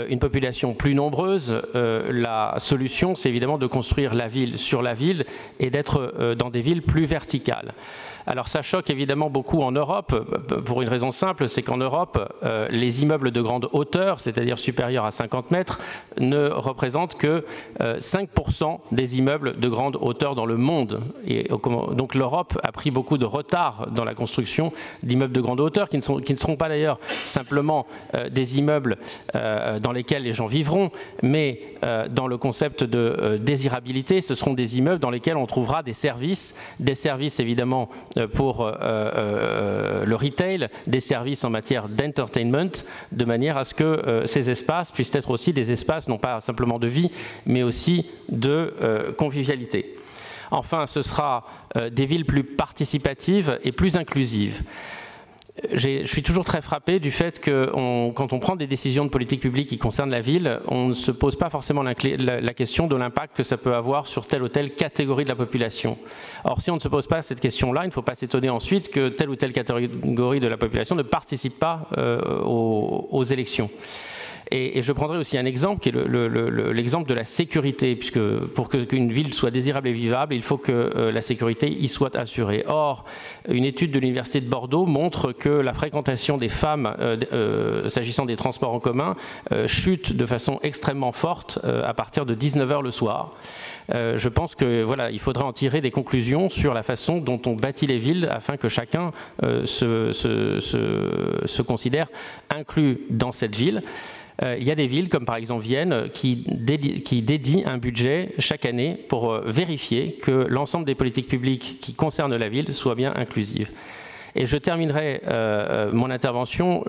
une population plus nombreuse, la solution, c'est évidemment de construire la ville sur la ville et d'être dans des villes plus verticales. Alors ça choque évidemment beaucoup en Europe, pour une raison simple, c'est qu'en Europe, les immeubles de grande hauteur, c'est-à-dire supérieurs à 50 mètres, ne représentent que 5% des immeubles de grande hauteur dans le monde. Et donc l'Europe a pris beaucoup de retard dans la construction d'immeubles de grande hauteur, qui ne seront pas d'ailleurs simplement des immeubles dans lesquels les gens vivront, mais dans le concept de désirabilité, ce seront des immeubles dans lesquels on trouvera des services évidemment pour le retail, des services en matière d'entertainment, de manière à ce que ces espaces puissent être aussi des espaces non pas simplement de vie, mais aussi de convivialité. Enfin, ce sera des villes plus participatives et plus inclusives. je suis toujours très frappé du fait que quand on prend des décisions de politique publique qui concernent la ville, on ne se pose pas forcément la question de l'impact que ça peut avoir sur telle ou telle catégorie de la population. Or, si on ne se pose pas cette question-là, il ne faut pas s'étonner ensuite que telle ou telle catégorie de la population ne participe pas aux élections. Et je prendrai aussi un exemple qui est l'exemple de la sécurité, puisque pour qu'une ville soit désirable et vivable, il faut que la sécurité y soit assurée. Or, une étude de l'Université de Bordeaux montre que la fréquentation des femmes, s'agissant des transports en commun, chute de façon extrêmement forte à partir de 19h le soir. Je pense que voilà, il faudrait en tirer des conclusions sur la façon dont on bâtit les villes afin que chacun se considère inclus dans cette ville. Il y a des villes, comme par exemple Vienne, qui dédient un budget chaque année pour vérifier que l'ensemble des politiques publiques qui concernent la ville soient bien inclusives. Et je terminerai mon intervention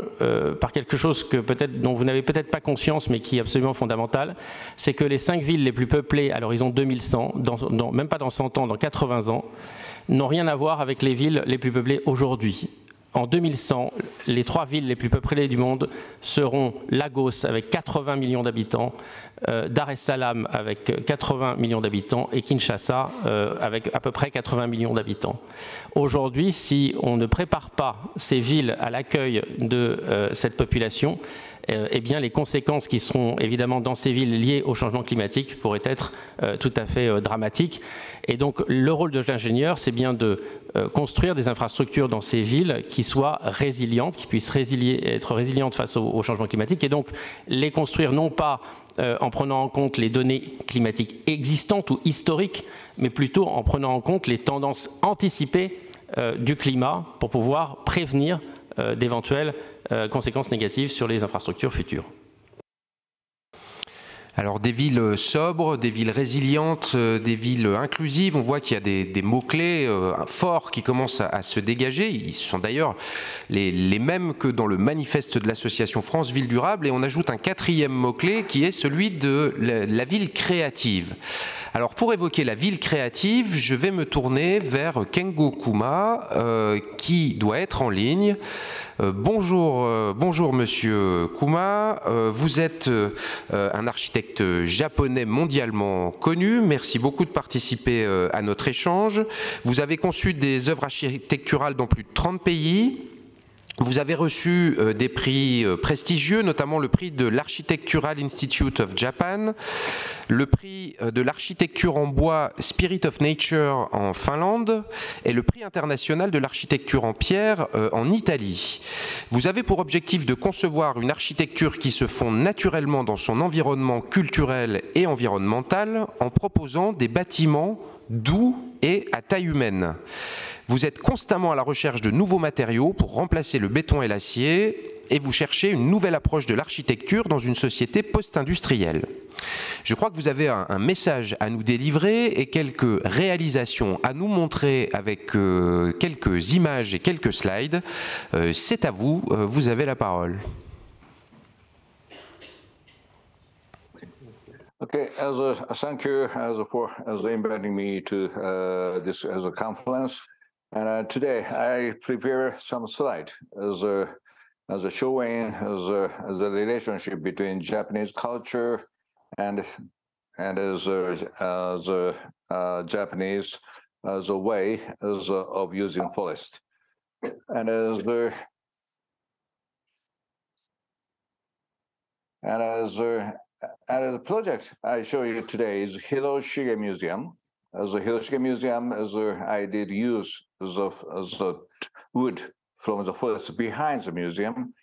par quelque chose dont vous n'avez peut-être pas conscience, mais qui est absolument fondamental, c'est que les 5 villes les plus peuplées à l'horizon 2100, même pas dans 100 ans, dans 80 ans, n'ont rien à voir avec les villes les plus peuplées aujourd'hui. En 2100, les 3 villes les plus peuplées du monde seront Lagos avec 80 millions d'habitants, Dar es Salaam avec 80 millions d'habitants et Kinshasa avec à peu près 80 millions d'habitants. Aujourd'hui, si on ne prépare pas ces villes à l'accueil de cette population, eh bien, les conséquences qui seront évidemment dans ces villes liées au changement climatique pourraient être tout à fait dramatiques. Et donc, le rôle de l'ingénieur, c'est bien de construire des infrastructures dans ces villes qui soient résilientes, qui puissent être résilientes face au changement climatique, et donc les construire non pas en prenant en compte les données climatiques existantes ou historiques, mais plutôt en prenant en compte les tendances anticipées du climat pour pouvoir prévenir d'éventuelles conséquences négatives sur les infrastructures futures. Alors des villes sobres, des villes résilientes, des villes inclusives, on voit qu'il y a des mots-clés forts qui commencent à se dégager. Ils sont d'ailleurs les mêmes que dans le manifeste de l'association France Ville Durable, et on ajoute un 4e mot-clé qui est celui de la ville créative. Alors pour évoquer la ville créative, je vais me tourner vers Kengo Kuma qui doit être en ligne. Bonjour Monsieur Kuma, vous êtes un architecte japonais mondialement connu. Merci beaucoup de participer à notre échange. Vous avez conçu des œuvres architecturales dans plus de 30 pays. Vous avez reçu des prix prestigieux, notamment le prix de l'Architectural Institute of Japan, le prix de l'architecture en bois Spirit of Nature en Finlande et le prix international de l'architecture en pierre en Italie. Vous avez pour objectif de concevoir une architecture qui se fonde naturellement dans son environnement culturel et environnemental en proposant des bâtiments doux et à taille humaine. Vous êtes constamment à la recherche de nouveaux matériaux pour remplacer le béton et l'acier et vous cherchez une nouvelle approche de l'architecture dans une société post-industrielle. Je crois que vous avez un message à nous délivrer et quelques réalisations à nous montrer avec quelques images et quelques slides. C'est à vous, vous avez la parole. Okay, thank you for inviting me to this conference. And today I prepare some slides as showing the relationship between Japanese culture and the Japanese the way of using forest. And the project I show you today is Hiroshige Museum. The Hiroshige Museum, I did use the wood from the forest behind the museum.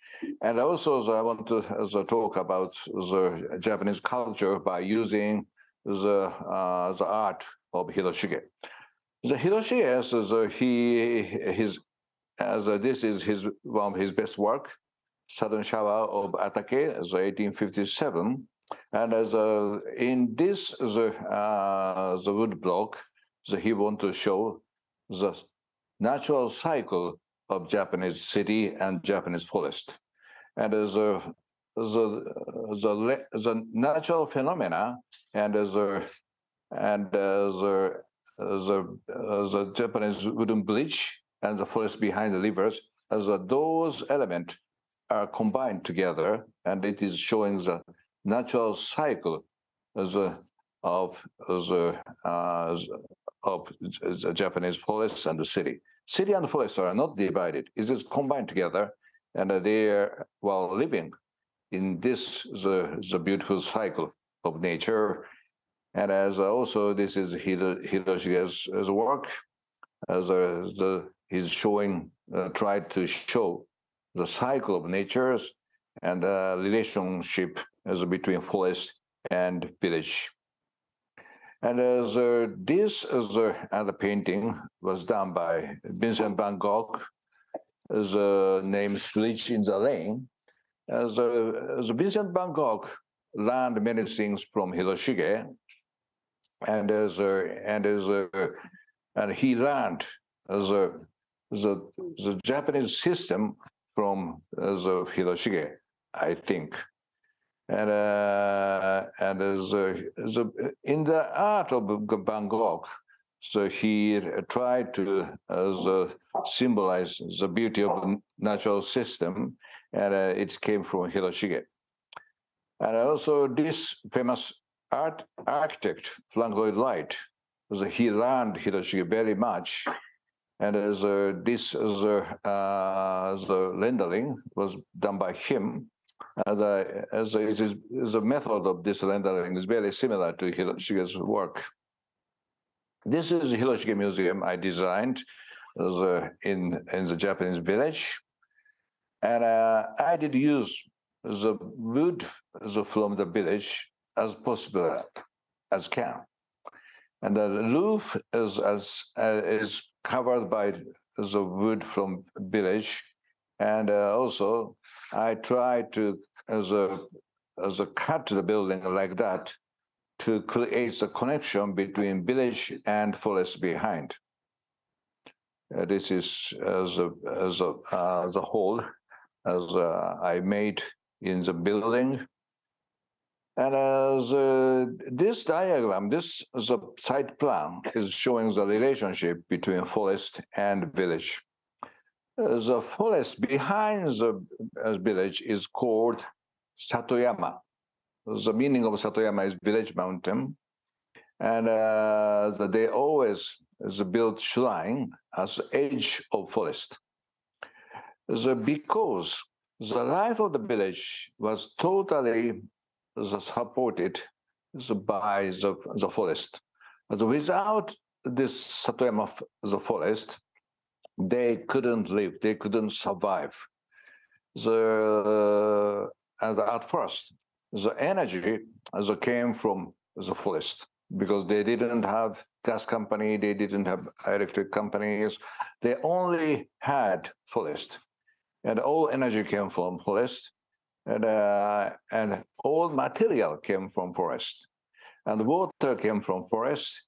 And also I want to talk about the Japanese culture by using the art of Hiroshige. The Hiroshige, this is one of his best work, Southern Shower of Atake, 1857. And in this, the wood block, he wants to show the natural cycle of Japanese city and Japanese forest, and the natural phenomena and the Japanese wooden bridge and the forest behind the rivers those elements are combined together, and it is showing the natural cycle of the Japanese forests and the city. City and forests are not divided; it is combined together, and they are while living in this the beautiful cycle of nature. And as also this is Hiroshige's work, as he's showing, tried to show the cycle of natures and the relationship as between forest and village. And as this as the painting was done by Vincent van Gogh, as named Village in the Rain. As Vincent van Gogh learned many things from Hiroshige, and he learned the Japanese system from Hiroshige, I think. And in the art of Van Gogh, so he tried to symbolize the beauty of the natural system, and it came from Hiroshige. And also this famous architect, Frank Lloyd Wright, he learned Hiroshige very much. And the rendering was done by him. The method of this rendering is very similar to Hiroshige's work. This is the Hiroshige Museum I designed in the Japanese village. And I did use the wood from the village as possible as can. And the roof is covered by the wood from village. And also I tried to cut the building like that to create the connection between village and forest behind. This is the hole as I made in the building. And as this diagram, this the site plan is showing the relationship between forest and village. The forest behind the village is called Satoyama. The meaning of Satoyama is village mountain. And they always build shrine as the edge of forest. Because the life of the village was totally supported by the forest. Without this Satoyama, the forest, they couldn't live, they couldn't survive. At first, the energy came from the forest because they didn't have gas company, they didn't have electric companies, they only had forest. And all energy came from forest, and all material came from forest. And water came from forest,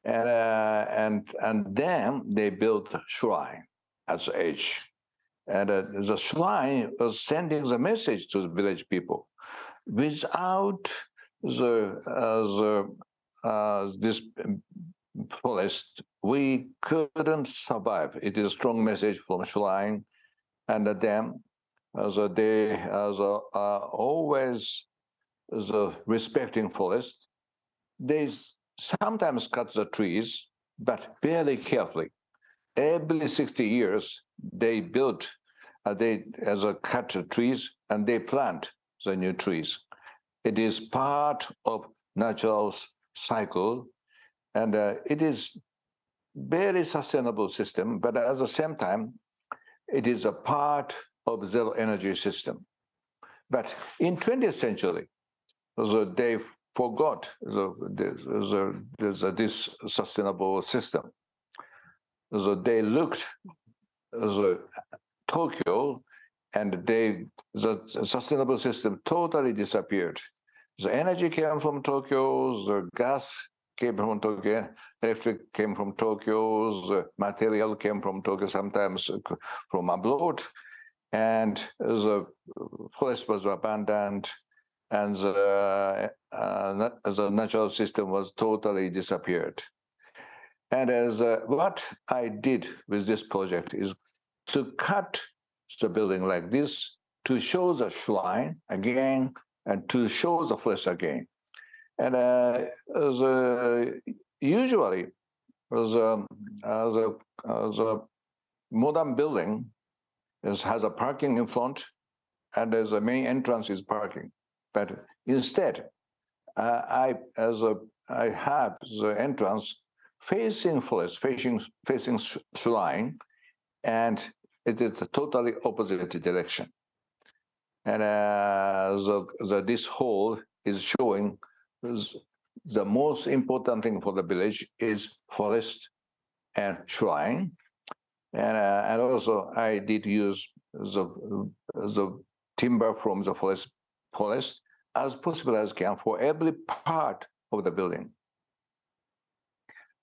and then they built a shrine as edge. And the shrine was sending the message to the village people. Without this forest, we couldn't survive. It is a strong message from shrine. And then they are always respecting forest. They sometimes cut the trees, but very carefully. Every 60 years, they build, cut the trees and they plant the new trees. It is part of natural cycle, and it is very sustainable system, but at the same time, it is a part of zero energy system. But in 20th century, they forgot this sustainable system. They looked at Tokyo, and the sustainable system totally disappeared. The energy came from Tokyo, the gas came from Tokyo, electric came from Tokyo, the material came from Tokyo, sometimes from abroad, and the forest was abandoned, and the natural system was totally disappeared. And as what I did with this project is to cut the building like this to show the shrine again and to show the forest again. And usually, the modern building has a parking in front, and there's a main entrance is parking. But instead, I have the entrance facing forest, facing shrine, and it is the totally opposite direction. And this hall is showing the most important thing for the village is forest and shrine. And also I did use the timber from the forest as possible as can for every part of the building.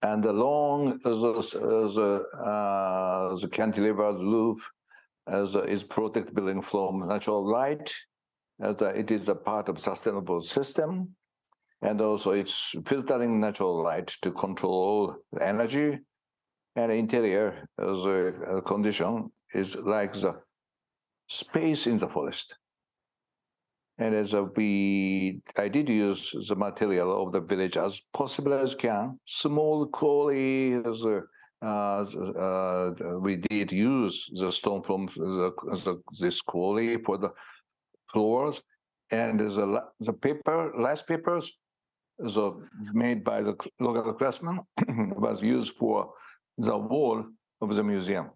And along the cantilevered roof is protect building from natural light. It is a part of sustainable system. And also it's filtering natural light to control energy. And interior the condition is like the space in the forest. And I did use the material of the village as possible as can. Small quarry, we did use the stone from this quarry for the floors, and the paper, last papers, made by the local craftsmen, was used for the wall of the museum.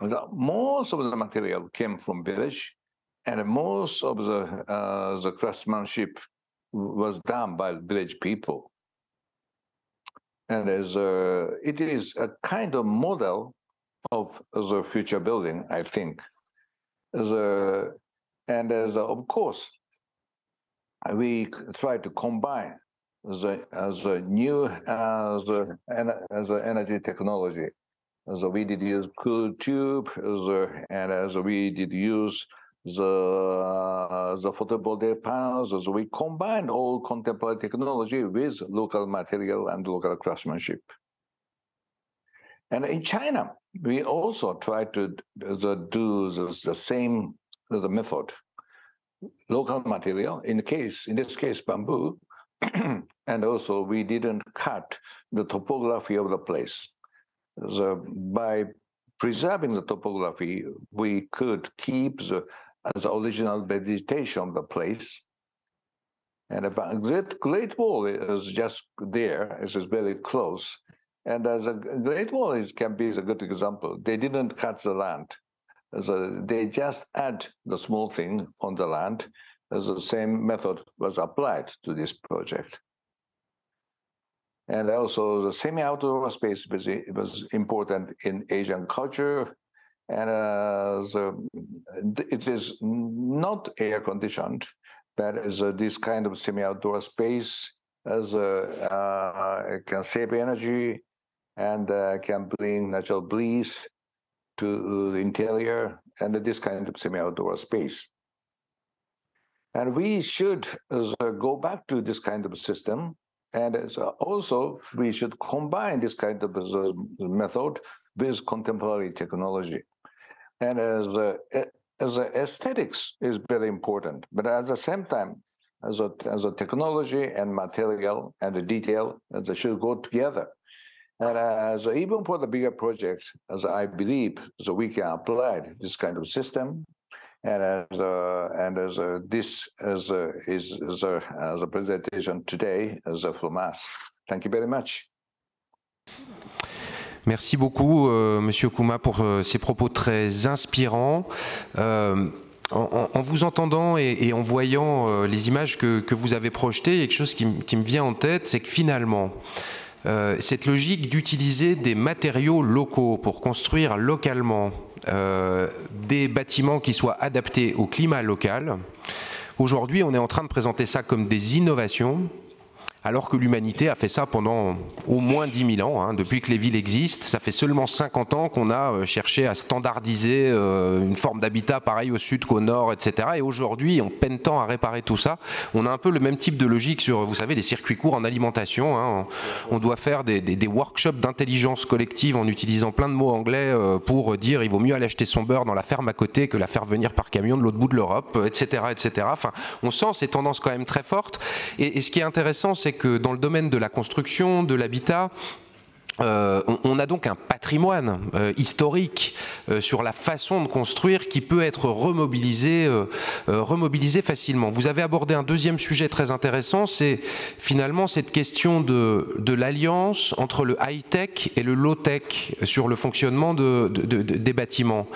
Most of the material came from village, and most of the craftsmanship was done by village people. And it is a kind of model of the future building, I think. Of course, we try to combine the new energy technology. So we did use cool tube, and we did use the photovoltaic panels. So we combined all contemporary technology with local material and local craftsmanship. And in China, we also try to do the same method. Local material, in this case, bamboo, and also we didn't cut the topography of the place. By preserving the topography, we could keep the original vegetation of the place. And the Great Wall is just there, it is very close. And the Great Wall can be a good example. They didn't cut the land. They just add the small thing on the land. The same method was applied to this project. And also the semi-outdoor space was important in Asian culture. And it is not air-conditioned, but this kind of semi-outdoor space it can save energy and can bring natural breeze to the interior, and this kind of semi-outdoor space. And we should go back to this kind of system, and also we should combine this kind of method with contemporary technology. And as aesthetics is very important, but at the same time, as a technology and material and the detail, they should go together. And even for the bigger projects, I believe, we can apply this kind of system. And this is a presentation today from us. Thank you very much. Merci beaucoup, Monsieur Kuma, pour ces propos très inspirants. En vous entendant et en voyant les images que vous avez projetées, quelque chose qui me vient en tête, c'est que finalement, cette logique d'utiliser des matériaux locaux pour construire localement des bâtiments qui soient adaptés au climat local, aujourd'hui, on est en train de présenter ça comme des innovations, alors que l'humanité a fait ça pendant au moins 10 000 ans. Hein. Depuis que les villes existent, ça fait seulement 50 ans qu'on a cherché à standardiser une forme d'habitat pareil au sud qu'au nord, etc. Et aujourd'hui, on peine tant à réparer tout ça. On a un peu le même type de logique sur, vous savez, les circuits courts en alimentation. Hein. On doit faire des workshops d'intelligence collective en utilisant plein de mots anglais pour dire il vaut mieux aller acheter son beurre dans la ferme à côté que la faire venir par camion de l'autre bout de l'Europe, etc., etc. Enfin, on sent ces tendances quand même très fortes. Et ce qui est intéressant, c'est que dans le domaine de la construction, de l'habitat, on a donc un patrimoine historique sur la façon de construire qui peut être remobilisé facilement. Vous avez abordé un deuxième sujet très intéressant, c'est finalement cette question de l'alliance entre le high-tech et le low-tech sur le fonctionnement des bâtiments.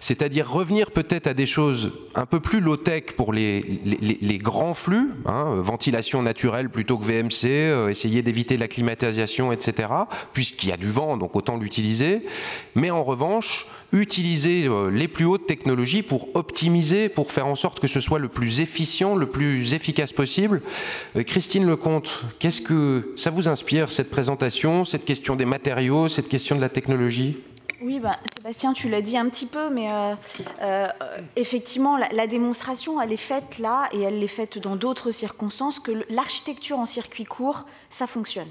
C'est-à-dire revenir peut-être à des choses un peu plus low-tech pour les grands flux, hein, ventilation naturelle plutôt que VMC, essayer d'éviter la climatisation, etc., puisqu'il y a du vent, donc autant l'utiliser. Mais en revanche, utiliser les plus hautes technologies pour optimiser, pour faire en sorte que ce soit le plus efficient, le plus efficace possible. Christine Lecomte, qu'est-ce que ça vous inspire, cette présentation, cette question des matériaux, cette question de la technologie ? Oui, Sébastien, tu l'as dit un petit peu, mais effectivement, la démonstration, elle est faite là, et elle l'est faite dans d'autres circonstances, que l'architecture en circuit court, ça fonctionne.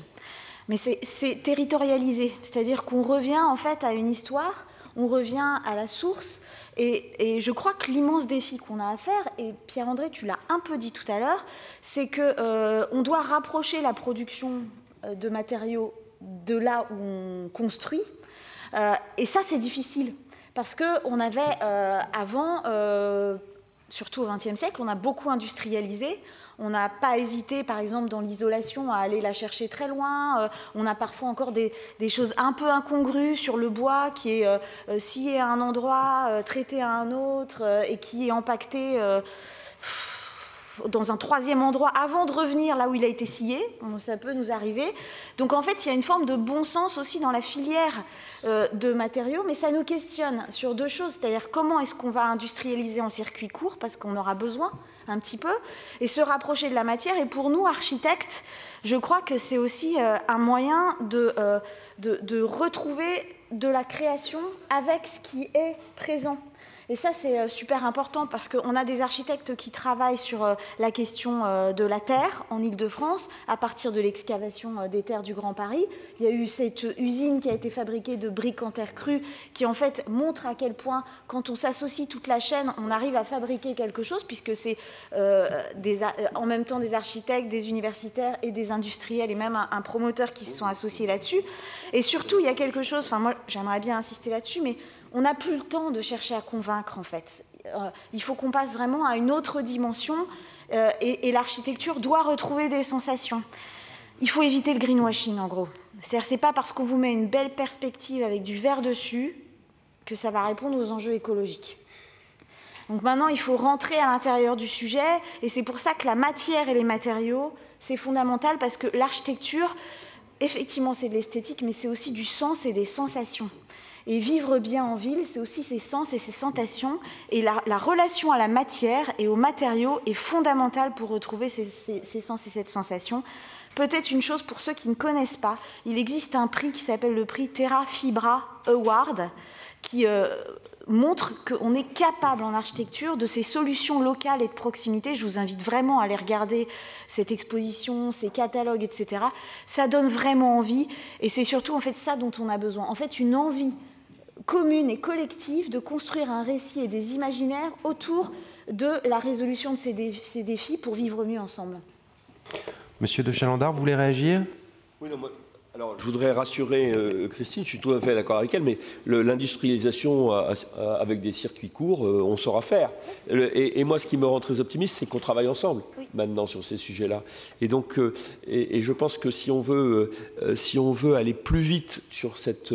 Mais c'est territorialisé, c'est-à-dire qu'on revient en fait à une histoire, on revient à la source, et je crois que l'immense défi qu'on a à faire, et Pierre-André, tu l'as un peu dit tout à l'heure, c'est qu'on doit rapprocher la production de matériaux de là où on construit. Et ça, c'est difficile, parce qu'on avait avant, surtout au XXe siècle, on a beaucoup industrialisé. On n'a pas hésité, par exemple, dans l'isolation, à aller la chercher très loin. On a parfois encore des choses un peu incongrues sur le bois qui est scié à un endroit, traité à un autre, et qui est empaqueté dans un troisième endroit avant de revenir là où il a été scié. Ça peut nous arriver. Donc en fait, il y a une forme de bon sens aussi dans la filière de matériaux, mais ça nous questionne sur deux choses, c'est-à-dire comment est-ce qu'on va industrialiser en circuit court, parce qu'on aura besoin un petit peu, et se rapprocher de la matière. Et pour nous, architectes, je crois que c'est aussi un moyen de retrouver de la création avec ce qui est présent. Et ça, c'est super important parce qu'on a des architectes qui travaillent sur la question de la terre en Île-de-France à partir de l'excavation des terres du Grand Paris. Il y a eu cette usine qui a été fabriquée de briques en terre crue qui, en fait, montre à quel point, quand on s'associe toute la chaîne, on arrive à fabriquer quelque chose, puisque c'est en même temps des architectes, des universitaires et des industriels et même un promoteur qui se sont associés là-dessus. Et surtout, il y a quelque chose, enfin moi, j'aimerais bien insister là-dessus, mais on n'a plus le temps de chercher à convaincre, en fait. Il faut qu'on passe vraiment à une autre dimension et l'architecture doit retrouver des sensations. Il faut éviter le greenwashing, en gros. C'est-à-dire, c'est pas parce qu'on vous met une belle perspective avec du vert dessus que ça va répondre aux enjeux écologiques. Donc maintenant, il faut rentrer à l'intérieur du sujet, et c'est pour ça que la matière et les matériaux, c'est fondamental, parce que l'architecture, effectivement, c'est de l'esthétique, mais c'est aussi du sens et des sensations. Et vivre bien en ville, c'est aussi ses sens et ses sensations. Et la relation à la matière et aux matériaux est fondamentale pour retrouver ces sens et cette sensation. Peut-être une chose pour ceux qui ne connaissent pas, il existe un prix qui s'appelle le prix Terra Fibra Award, qui montre qu'on est capable en architecture de ces solutions locales et de proximité. Je vous invite vraiment à aller regarder cette exposition, ces catalogues, etc. Ça donne vraiment envie, et c'est surtout en fait ça dont on a besoin. En fait, une envie commune et collective de construire un récit et des imaginaires autour de la résolution de ces défis pour vivre mieux ensemble. Monsieur de Chalandard, vous voulez réagir ? Oui, non, moi, alors je voudrais rassurer Christine, je suis tout à fait d'accord avec elle, mais l'industrialisation avec des circuits courts, on saura faire. Et moi, ce qui me rend très optimiste, c'est qu'on travaille ensemble maintenant sur ces sujets-là. Et donc, et je pense que si on veut aller plus vite sur cette,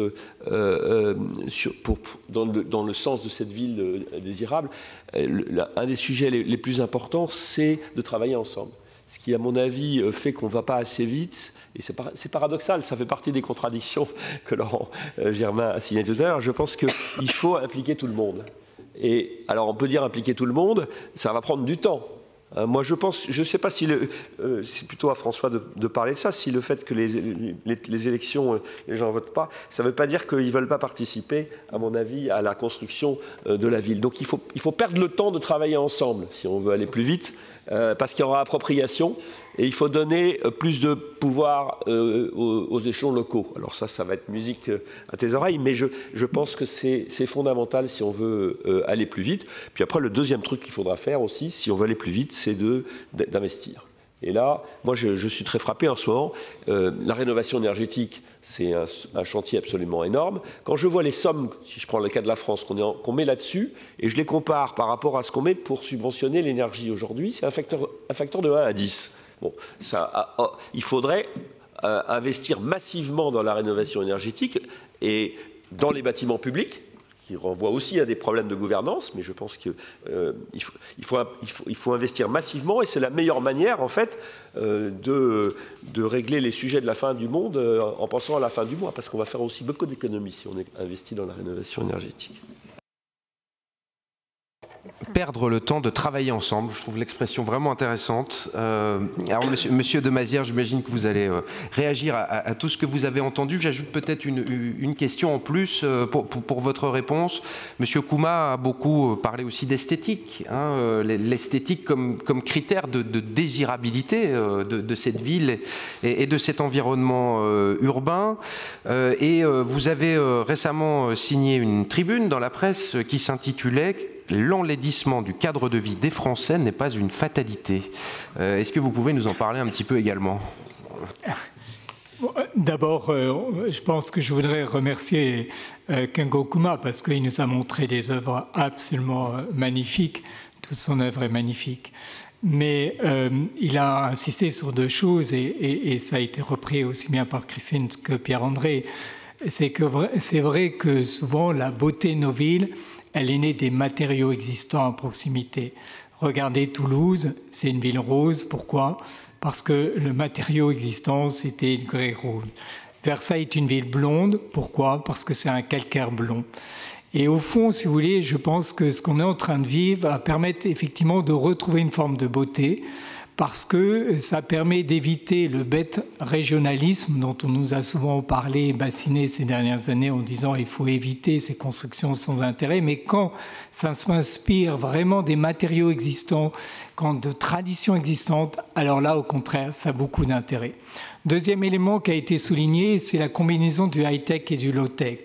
dans le sens de cette ville désirable, un des sujets les plus importants, c'est de travailler ensemble. Ce qui, à mon avis, fait qu'on ne va pas assez vite, et c'est paradoxal, ça fait partie des contradictions que Laurent Germain a signé tout à l'heure. Je pense qu'il faut impliquer tout le monde. Et alors, on peut dire impliquer tout le monde, ça va prendre du temps. Moi, je pense, je ne sais pas si c'est plutôt à François de parler de ça, si le fait que les élections, les gens ne votent pas, ça ne veut pas dire qu'ils ne veulent pas participer, à mon avis, à la construction de la ville. Donc il faut perdre le temps de travailler ensemble, si on veut aller plus vite, parce qu'il y aura appropriation, et il faut donner plus de pouvoir aux échelons locaux. Alors ça va être musique à tes oreilles, mais je pense que c'est fondamental si on veut aller plus vite. Puis après, le deuxième truc qu'il faudra faire aussi, si on veut aller plus vite, c'est d'investir. Et là, moi, je suis très frappé en ce moment. La rénovation énergétique, c'est un chantier absolument énorme. Quand je vois les sommes, si je prends le cas de la France, qu'on met là-dessus, et je les compare par rapport à ce qu'on met pour subventionner l'énergie aujourd'hui, c'est un facteur de 1 à 10. Bon, il faudrait investir massivement dans la rénovation énergétique et dans les bâtiments publics, qui renvoie aussi à des problèmes de gouvernance, mais je pense qu'il faut investir massivement, et c'est la meilleure manière, en fait, de régler les sujets de la fin du monde en pensant à la fin du mois, parce qu'on va faire aussi beaucoup d'économies si on investit dans la rénovation énergétique. Perdre le temps de travailler ensemble, je trouve l'expression vraiment intéressante. Alors, monsieur de Mazières, j'imagine que vous allez réagir à tout ce que vous avez entendu. J'ajoute peut-être une question en plus pour votre réponse. Monsieur Kouma a beaucoup parlé aussi d'esthétique, hein, l'esthétique comme critère de désirabilité de cette ville et de cet environnement urbain. Et vous avez récemment signé une tribune dans la presse qui s'intitulait « L'enlaidissement du cadre de vie des Français n'est pas une fatalité ». Est-ce que vous pouvez nous en parler un petit peu également ? D'abord, je pense que je voudrais remercier Kengo Kouma parce qu'il nous a montré des œuvres absolument magnifiques. Toute son œuvre est magnifique. Mais il a insisté sur deux choses, et ça a été repris aussi bien par Christine que Pierre-André. C'est vrai que souvent, la beauté de nos villes, elle est née des matériaux existants à proximité. Regardez Toulouse, c'est une ville rose. Pourquoi ? Parce que le matériau existant, c'était une grès rouge. Versailles est une ville blonde. Pourquoi ? Parce que c'est un calcaire blond. Et au fond, si vous voulez, je pense que ce qu'on est en train de vivre va permettre effectivement de retrouver une forme de beauté, parce que ça permet d'éviter le bête régionalisme dont on nous a souvent parlé et bassiné ces dernières années en disant il faut éviter ces constructions sans intérêt. Mais quand ça s'inspire vraiment des matériaux existants, quand de traditions existantes, alors là, au contraire, ça a beaucoup d'intérêt. Deuxième élément qui a été souligné, c'est la combinaison du high-tech et du low-tech.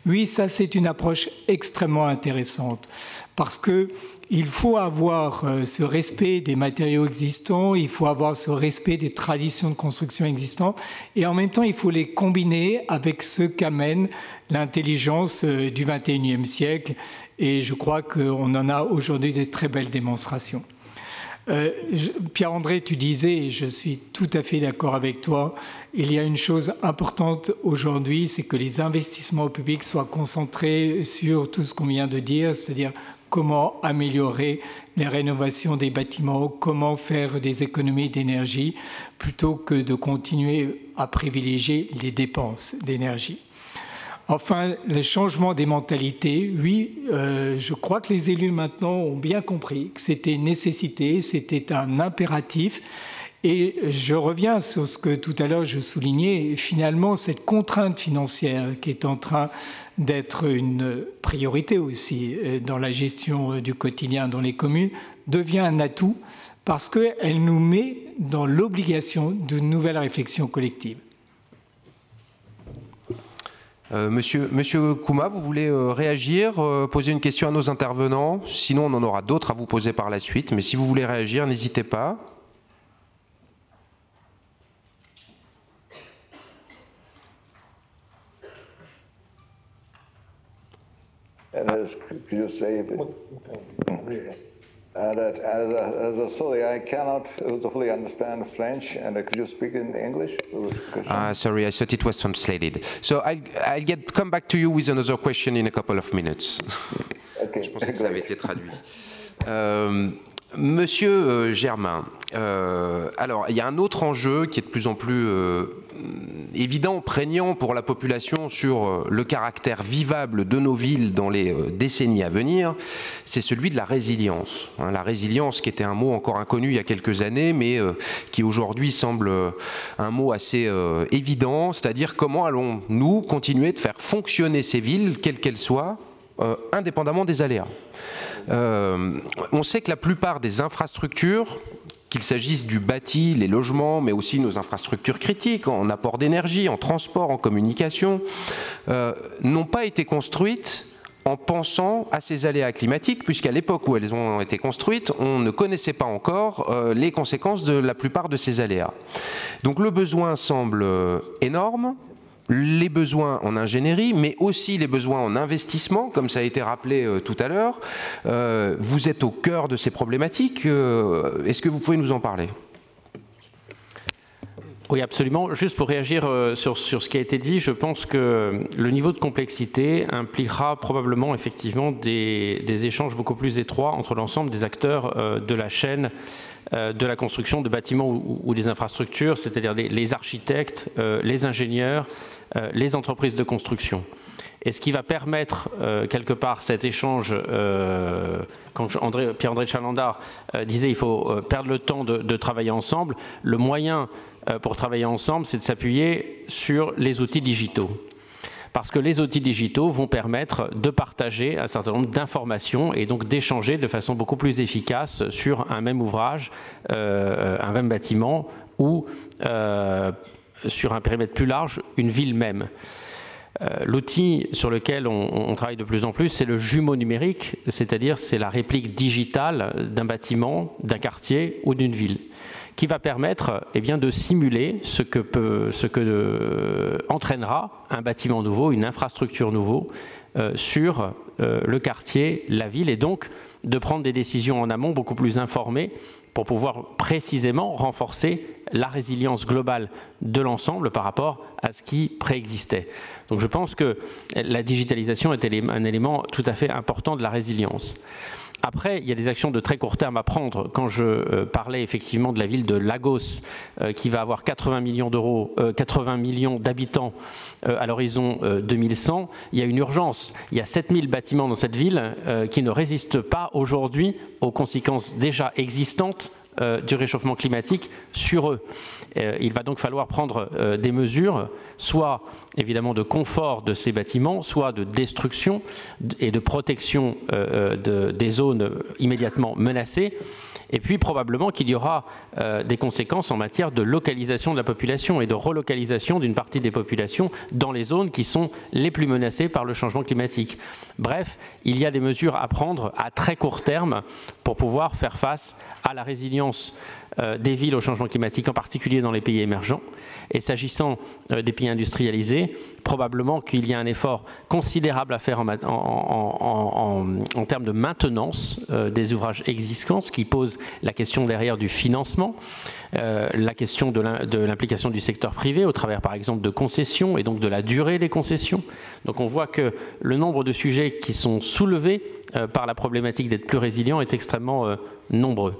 Oui, ça, c'est une approche extrêmement intéressante parce qu'il faut avoir ce respect des matériaux existants, il faut avoir ce respect des traditions de construction existantes et en même temps, il faut les combiner avec ce qu'amène l'intelligence du XXIe siècle. Et je crois qu'on en a aujourd'hui de très belles démonstrations. Pierre-André, tu disais, et je suis tout à fait d'accord avec toi, il y a une chose importante aujourd'hui, c'est que les investissements publics soient concentrés sur tout ce qu'on vient de dire, c'est-à-dire comment améliorer les rénovations des bâtiments, comment faire des économies d'énergie, plutôt que de continuer à privilégier les dépenses d'énergie. Enfin, le changement des mentalités, oui, je crois que les élus maintenant ont bien compris que c'était une nécessité, c'était un impératif. Et je reviens sur ce que tout à l'heure je soulignais, finalement cette contrainte financière qui est en train d'être une priorité aussi dans la gestion du quotidien dans les communes, devient un atout parce qu'elle nous met dans l'obligation d'une nouvelle réflexion collective. Monsieur Kouma, vous voulez réagir, poser une question à nos intervenants? Sinon, on en aura d'autres à vous poser par la suite. Mais si vous voulez réagir, n'hésitez pas. Sorry, I cannot fully understand French, and could you speak in English? Sorry, I thought it was translated. So I'll come back to you with another question in a couple of minutes. Okay. Je pensais que ça avait été traduit. Monsieur Germain, alors il y a un autre enjeu qui est de plus en plus évident, prégnant pour la population sur le caractère vivable de nos villes dans les décennies à venir, c'est celui de la résilience. La résilience qui était un mot encore inconnu il y a quelques années, mais qui aujourd'hui semble un mot assez évident, c'est-à-dire comment allons-nous continuer de faire fonctionner ces villes, quelles qu'elles soient, indépendamment des aléas. On sait que la plupart des infrastructures, qu'il s'agisse du bâti, les logements, mais aussi nos infrastructures critiques, en apport d'énergie, en transport, en communication, n'ont pas été construites en pensant à ces aléas climatiques, puisqu'à l'époque où elles ont été construites, on ne connaissait pas encore les conséquences de la plupart de ces aléas. Donc le besoin semble énorme. Les besoins en ingénierie, mais aussi les besoins en investissement, comme ça a été rappelé tout à l'heure. Vous êtes au cœur de ces problématiques. Est-ce que vous pouvez nous en parler ? Oui, absolument. Juste pour réagir sur ce qui a été dit, je pense que le niveau de complexité impliquera probablement effectivement des échanges beaucoup plus étroits entre l'ensemble des acteurs de la chaîne de la construction de bâtiments ou des infrastructures, c'est-à-dire les architectes, les ingénieurs, les entreprises de construction. Et ce qui va permettre quelque part cet échange, quand Pierre-André Chalandard disait il faut perdre le temps de travailler ensemble, le moyen pour travailler ensemble, c'est de s'appuyer sur les outils digitaux. Parce que les outils digitaux vont permettre de partager un certain nombre d'informations et donc d'échanger de façon beaucoup plus efficace sur un même ouvrage, un même bâtiment ou sur un périmètre plus large, une ville même. L'outil sur lequel on travaille de plus en plus, c'est le jumeau numérique, c'est-à-dire c'est la réplique digitale d'un bâtiment, d'un quartier ou d'une ville, qui va permettre de simuler ce que entraînera un bâtiment nouveau, une infrastructure nouveau sur le quartier, la ville, et donc de prendre des décisions en amont beaucoup plus informées pour pouvoir précisément renforcer la résilience globale de l'ensemble par rapport à ce qui préexistait. Donc je pense que la digitalisation est un élément tout à fait important de la résilience. Après, il y a des actions de très court terme à prendre. Quand je parlais effectivement de la ville de Lagos, qui va avoir 80 millions d'habitants à l'horizon 2100, il y a une urgence. Il y a 7000 bâtiments dans cette ville qui ne résistent pas aujourd'hui aux conséquences déjà existantes du réchauffement climatique sur eux. Il va donc falloir prendre des mesures, soit évidemment de confort de ces bâtiments, soit de destruction et de protection des zones immédiatement menacées. Et puis probablement qu'il y aura des conséquences en matière de localisation de la population et de relocalisation d'une partie des populations dans les zones qui sont les plus menacées par le changement climatique. Bref, il y a des mesures à prendre à très court terme pour pouvoir faire face à la résilience des villes au changement climatique, en particulier dans les pays émergents. Et s'agissant des pays industrialisés, probablement qu'il y a un effort considérable à faire en termes de maintenance des ouvrages existants, ce qui pose la question derrière du financement, la question de l'implication du secteur privé au travers par exemple de concessions et donc de la durée des concessions. Donc on voit que le nombre de sujets qui sont soulevés par la problématique d'être plus résilient est extrêmement nombreux.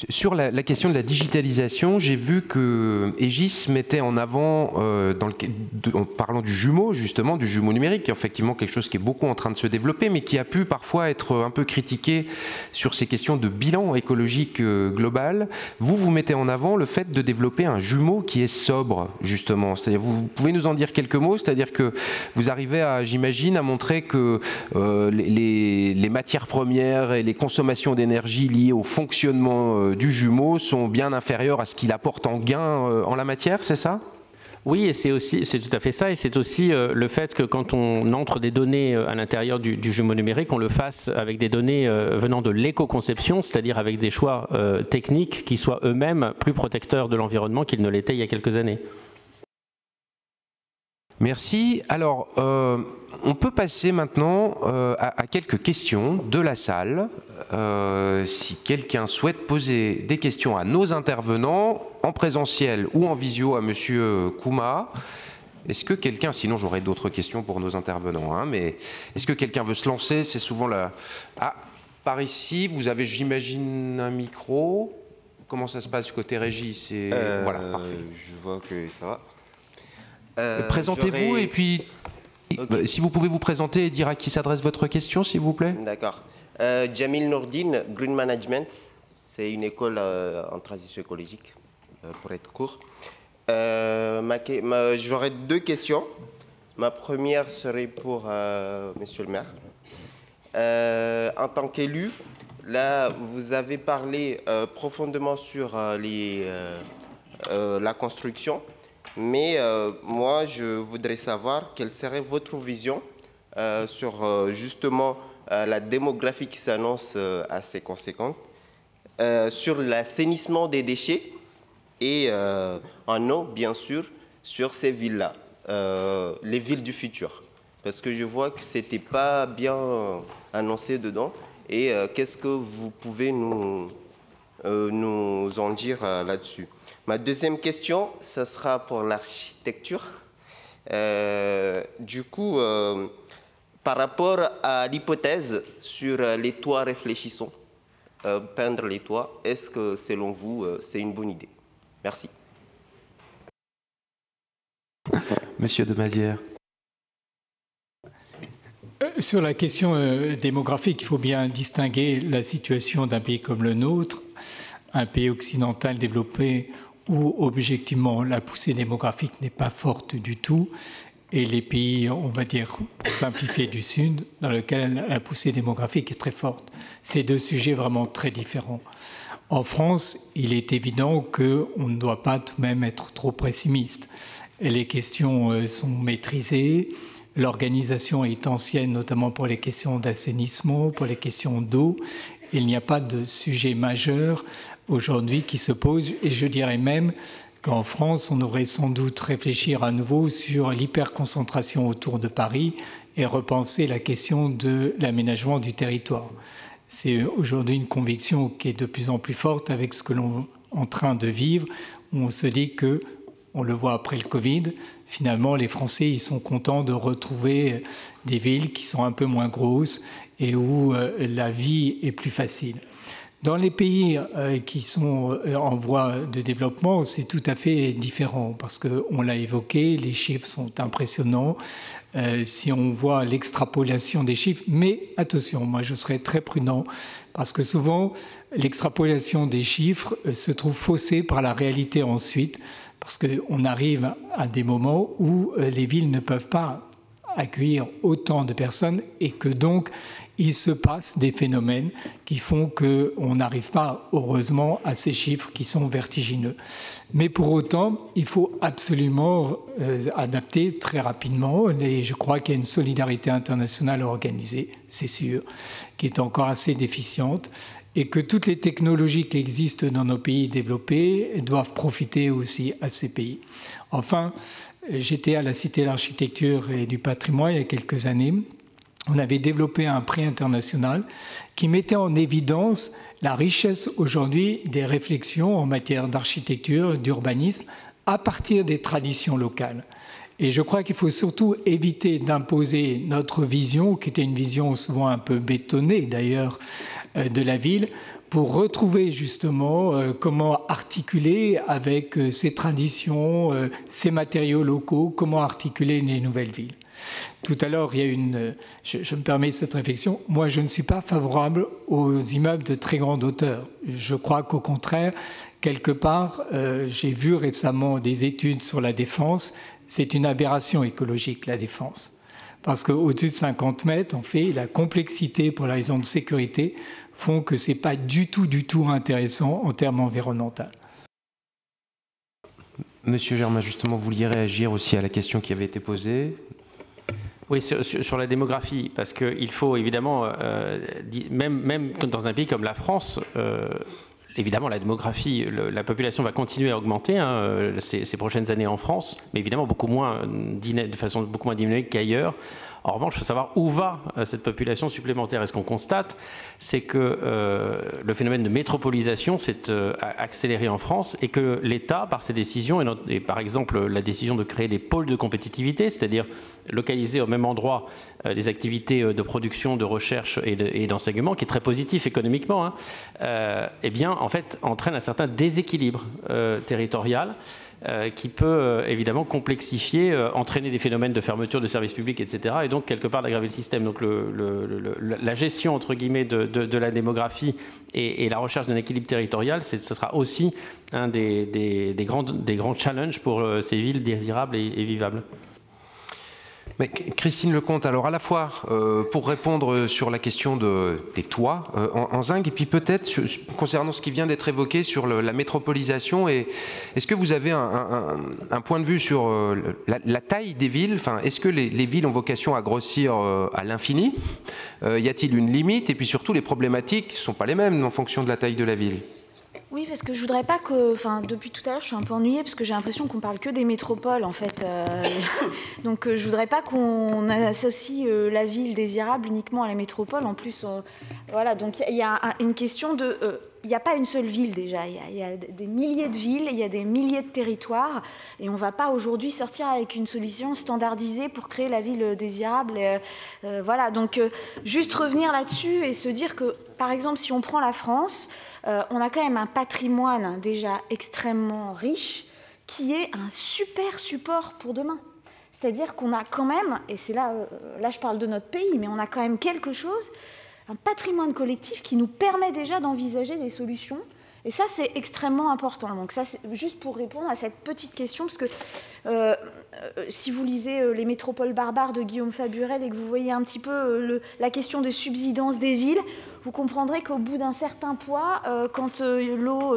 Sur la question de la digitalisation, j'ai vu que Aegis mettait en avant, en parlant du jumeau, justement, du jumeau numérique, qui est effectivement quelque chose qui est beaucoup en train de se développer, mais qui a pu parfois être un peu critiqué sur ces questions de bilan écologique global. Vous mettez en avant le fait de développer un jumeau qui est sobre, justement. C'est-à-dire, vous pouvez nous en dire quelques mots? C'est-à-dire que vous arrivez à, j'imagine, à montrer que les matières premières et les consommations d'énergie liées au fonctionnement du jumeau sont bien inférieurs à ce qu'il apporte en gain en la matière, c'est ça? Oui, et c'est tout à fait ça, et c'est aussi le fait que quand on entre des données à l'intérieur du jumeau numérique, on le fasse avec des données venant de l'éco-conception, c'est-à-dire avec des choix techniques qui soient eux-mêmes plus protecteurs de l'environnement qu'ils ne l'étaient il y a quelques années. Merci. Alors, on peut passer maintenant à quelques questions de la salle. Si quelqu'un souhaite poser des questions à nos intervenants, en présentiel ou en visio à Monsieur Kouma, est-ce que quelqu'un, sinon j'aurai d'autres questions pour nos intervenants, hein, mais est-ce que quelqu'un veut se lancer? C'est souvent la... Ah, par ici, vous avez, j'imagine, un micro. Comment ça se passe côté régie? Voilà, parfait. Je vois que ça va. Présentez-vous et puis, okay. Si vous pouvez vous présenter et dire à qui s'adresse votre question, s'il vous plaît. D'accord. Jamil Nourdine, Green Management, c'est une école en transition écologique, pour être court. J'aurais deux questions. Ma première serait pour Monsieur le maire. En tant qu'élu, là, vous avez parlé profondément sur la construction, mais moi, je voudrais savoir quelle serait votre vision sur justement la démographie qui s'annonce assez conséquente, sur l'assainissement des déchets et en eau, bien sûr, sur ces villes-là, les villes du futur. Parce que je vois que ce n'était pas bien annoncé dedans. Et qu'est-ce que vous pouvez nous en dire là-dessus? Ma deuxième question, ce sera pour l'architecture. Du coup, par rapport à l'hypothèse sur les toits réfléchissants, peindre les toits, est-ce que selon vous, c'est une bonne idée? Merci. Monsieur de Mazières. Sur la question démographique, il faut bien distinguer la situation d'un pays comme le nôtre, un pays occidental développé où objectivement la poussée démographique n'est pas forte du tout, et les pays, on va dire, pour simplifier, du Sud, dans lequel la poussée démographique est très forte. C'est deux sujets vraiment très différents. En France, il est évident qu'on ne doit pas tout de même être trop pessimiste. Les questions sont maîtrisées. L'organisation est ancienne, notamment pour les questions d'assainissement, pour les questions d'eau. Il n'y a pas de sujet majeur aujourd'hui qui se pose. Et je dirais même qu'en France, on aurait sans doute réfléchir à nouveau sur l'hyperconcentration autour de Paris et repenser la question de l'aménagement du territoire. C'est aujourd'hui une conviction qui est de plus en plus forte avec ce que l'on est en train de vivre, où on se dit que, on le voit après le Covid, finalement, les Français, ils sont contents de retrouver des villes qui sont un peu moins grosses et où la vie est plus facile. Dans les pays qui sont en voie de développement, c'est tout à fait différent parce qu'on l'a évoqué, les chiffres sont impressionnants. Si on voit l'extrapolation des chiffres, mais attention, moi je serais très prudent parce que souvent l'extrapolation des chiffres se trouve faussée par la réalité ensuite, parce qu'on arrive à des moments où les villes ne peuvent pas accueillir autant de personnes et que donc il se passe des phénomènes qui font qu'on n'arrive pas, heureusement, à ces chiffres qui sont vertigineux. Mais pour autant, il faut absolument adapter très rapidement. Et je crois qu'il y a une solidarité internationale organisée, c'est sûr, qui est encore assez déficiente, et que toutes les technologies qui existent dans nos pays développés doivent profiter aussi à ces pays. Enfin, j'étais à la Cité de l'Architecture et du Patrimoine il y a quelques années. On avait développé un prix international qui mettait en évidence la richesse aujourd'hui des réflexions en matière d'architecture, d'urbanisme, à partir des traditions locales. Et je crois qu'il faut surtout éviter d'imposer notre vision, qui était une vision souvent un peu bétonnée d'ailleurs, de la ville, pour retrouver justement comment articuler avec ces traditions, ces matériaux locaux, comment articuler les nouvelles villes. Tout à l'heure, il y a je me permets cette réflexion. Moi, je ne suis pas favorable aux immeubles de très grande hauteur. Je crois qu'au contraire, quelque part, j'ai vu récemment des études sur la défense. C'est une aberration écologique, la défense. Parce qu'au-dessus de 50 mètres, en fait, la complexité pour la raison de sécurité font que ce n'est pas du tout intéressant en termes environnementaux. Monsieur Germain, justement, vous vouliez réagir aussi à la question qui avait été posée. Oui, sur la démographie, parce qu'il faut évidemment, même dans un pays comme la France, évidemment la démographie, la population va continuer à augmenter ces prochaines années en France, mais évidemment de façon beaucoup moins dynamique qu'ailleurs. En revanche, il faut savoir où va cette population supplémentaire. Et ce qu'on constate, c'est que le phénomène de métropolisation s'est accéléré en France et que l'État, par ses décisions, et par exemple la décision de créer des pôles de compétitivité, c'est-à-dire localiser au même endroit des activités de production, de recherche et d'enseignement, qui est très positif économiquement, eh bien, en fait, entraîne un certain déséquilibre territorial qui peut évidemment complexifier, entraîner des phénomènes de fermeture de services publics, etc. et donc quelque part d'aggraver le système. Donc la gestion entre guillemets de la démographie et la recherche d'un équilibre territorial, ce sera aussi un des grands challenges pour ces villes désirables et vivables. Mais Christine Lecomte, alors à la fois pour répondre sur la question des toits en zinc, et puis peut-être concernant ce qui vient d'être évoqué sur la métropolisation, est-ce que vous avez un point de vue sur la taille des villes? Enfin, est-ce que les villes ont vocation à grossir à l'infini? Y a-t-il une limite? Et puis surtout, les problématiques ne sont pas les mêmes en fonction de la taille de la ville. Oui, parce que je voudrais pas que... Enfin, depuis tout à l'heure, je suis un peu ennuyée parce que j'ai l'impression qu'on parle que des métropoles, en fait. Donc, je voudrais pas qu'on associe la ville désirable uniquement à la métropole. En plus, voilà, donc il y a une question de... Il n'y a pas une seule ville déjà, il y a des milliers de villes, il y a des milliers de territoires, et on ne va pas aujourd'hui sortir avec une solution standardisée pour créer la ville désirable. Voilà, donc juste revenir là-dessus et se dire que, par exemple, si on prend la France, on a quand même un patrimoine déjà extrêmement riche qui est un super support pour demain. C'est-à-dire qu'on a quand même, et c'est là je parle de notre pays, mais on a quand même quelque chose, un patrimoine collectif qui nous permet déjà d'envisager des solutions. Et ça, c'est extrêmement important. Donc ça, c'est juste pour répondre à cette petite question, parce que si vous lisez Les métropoles barbares de Guillaume Faburel et que vous voyez un petit peu la question de subsidence des villes, vous comprendrez qu'au bout d'un certain poids, quand l'eau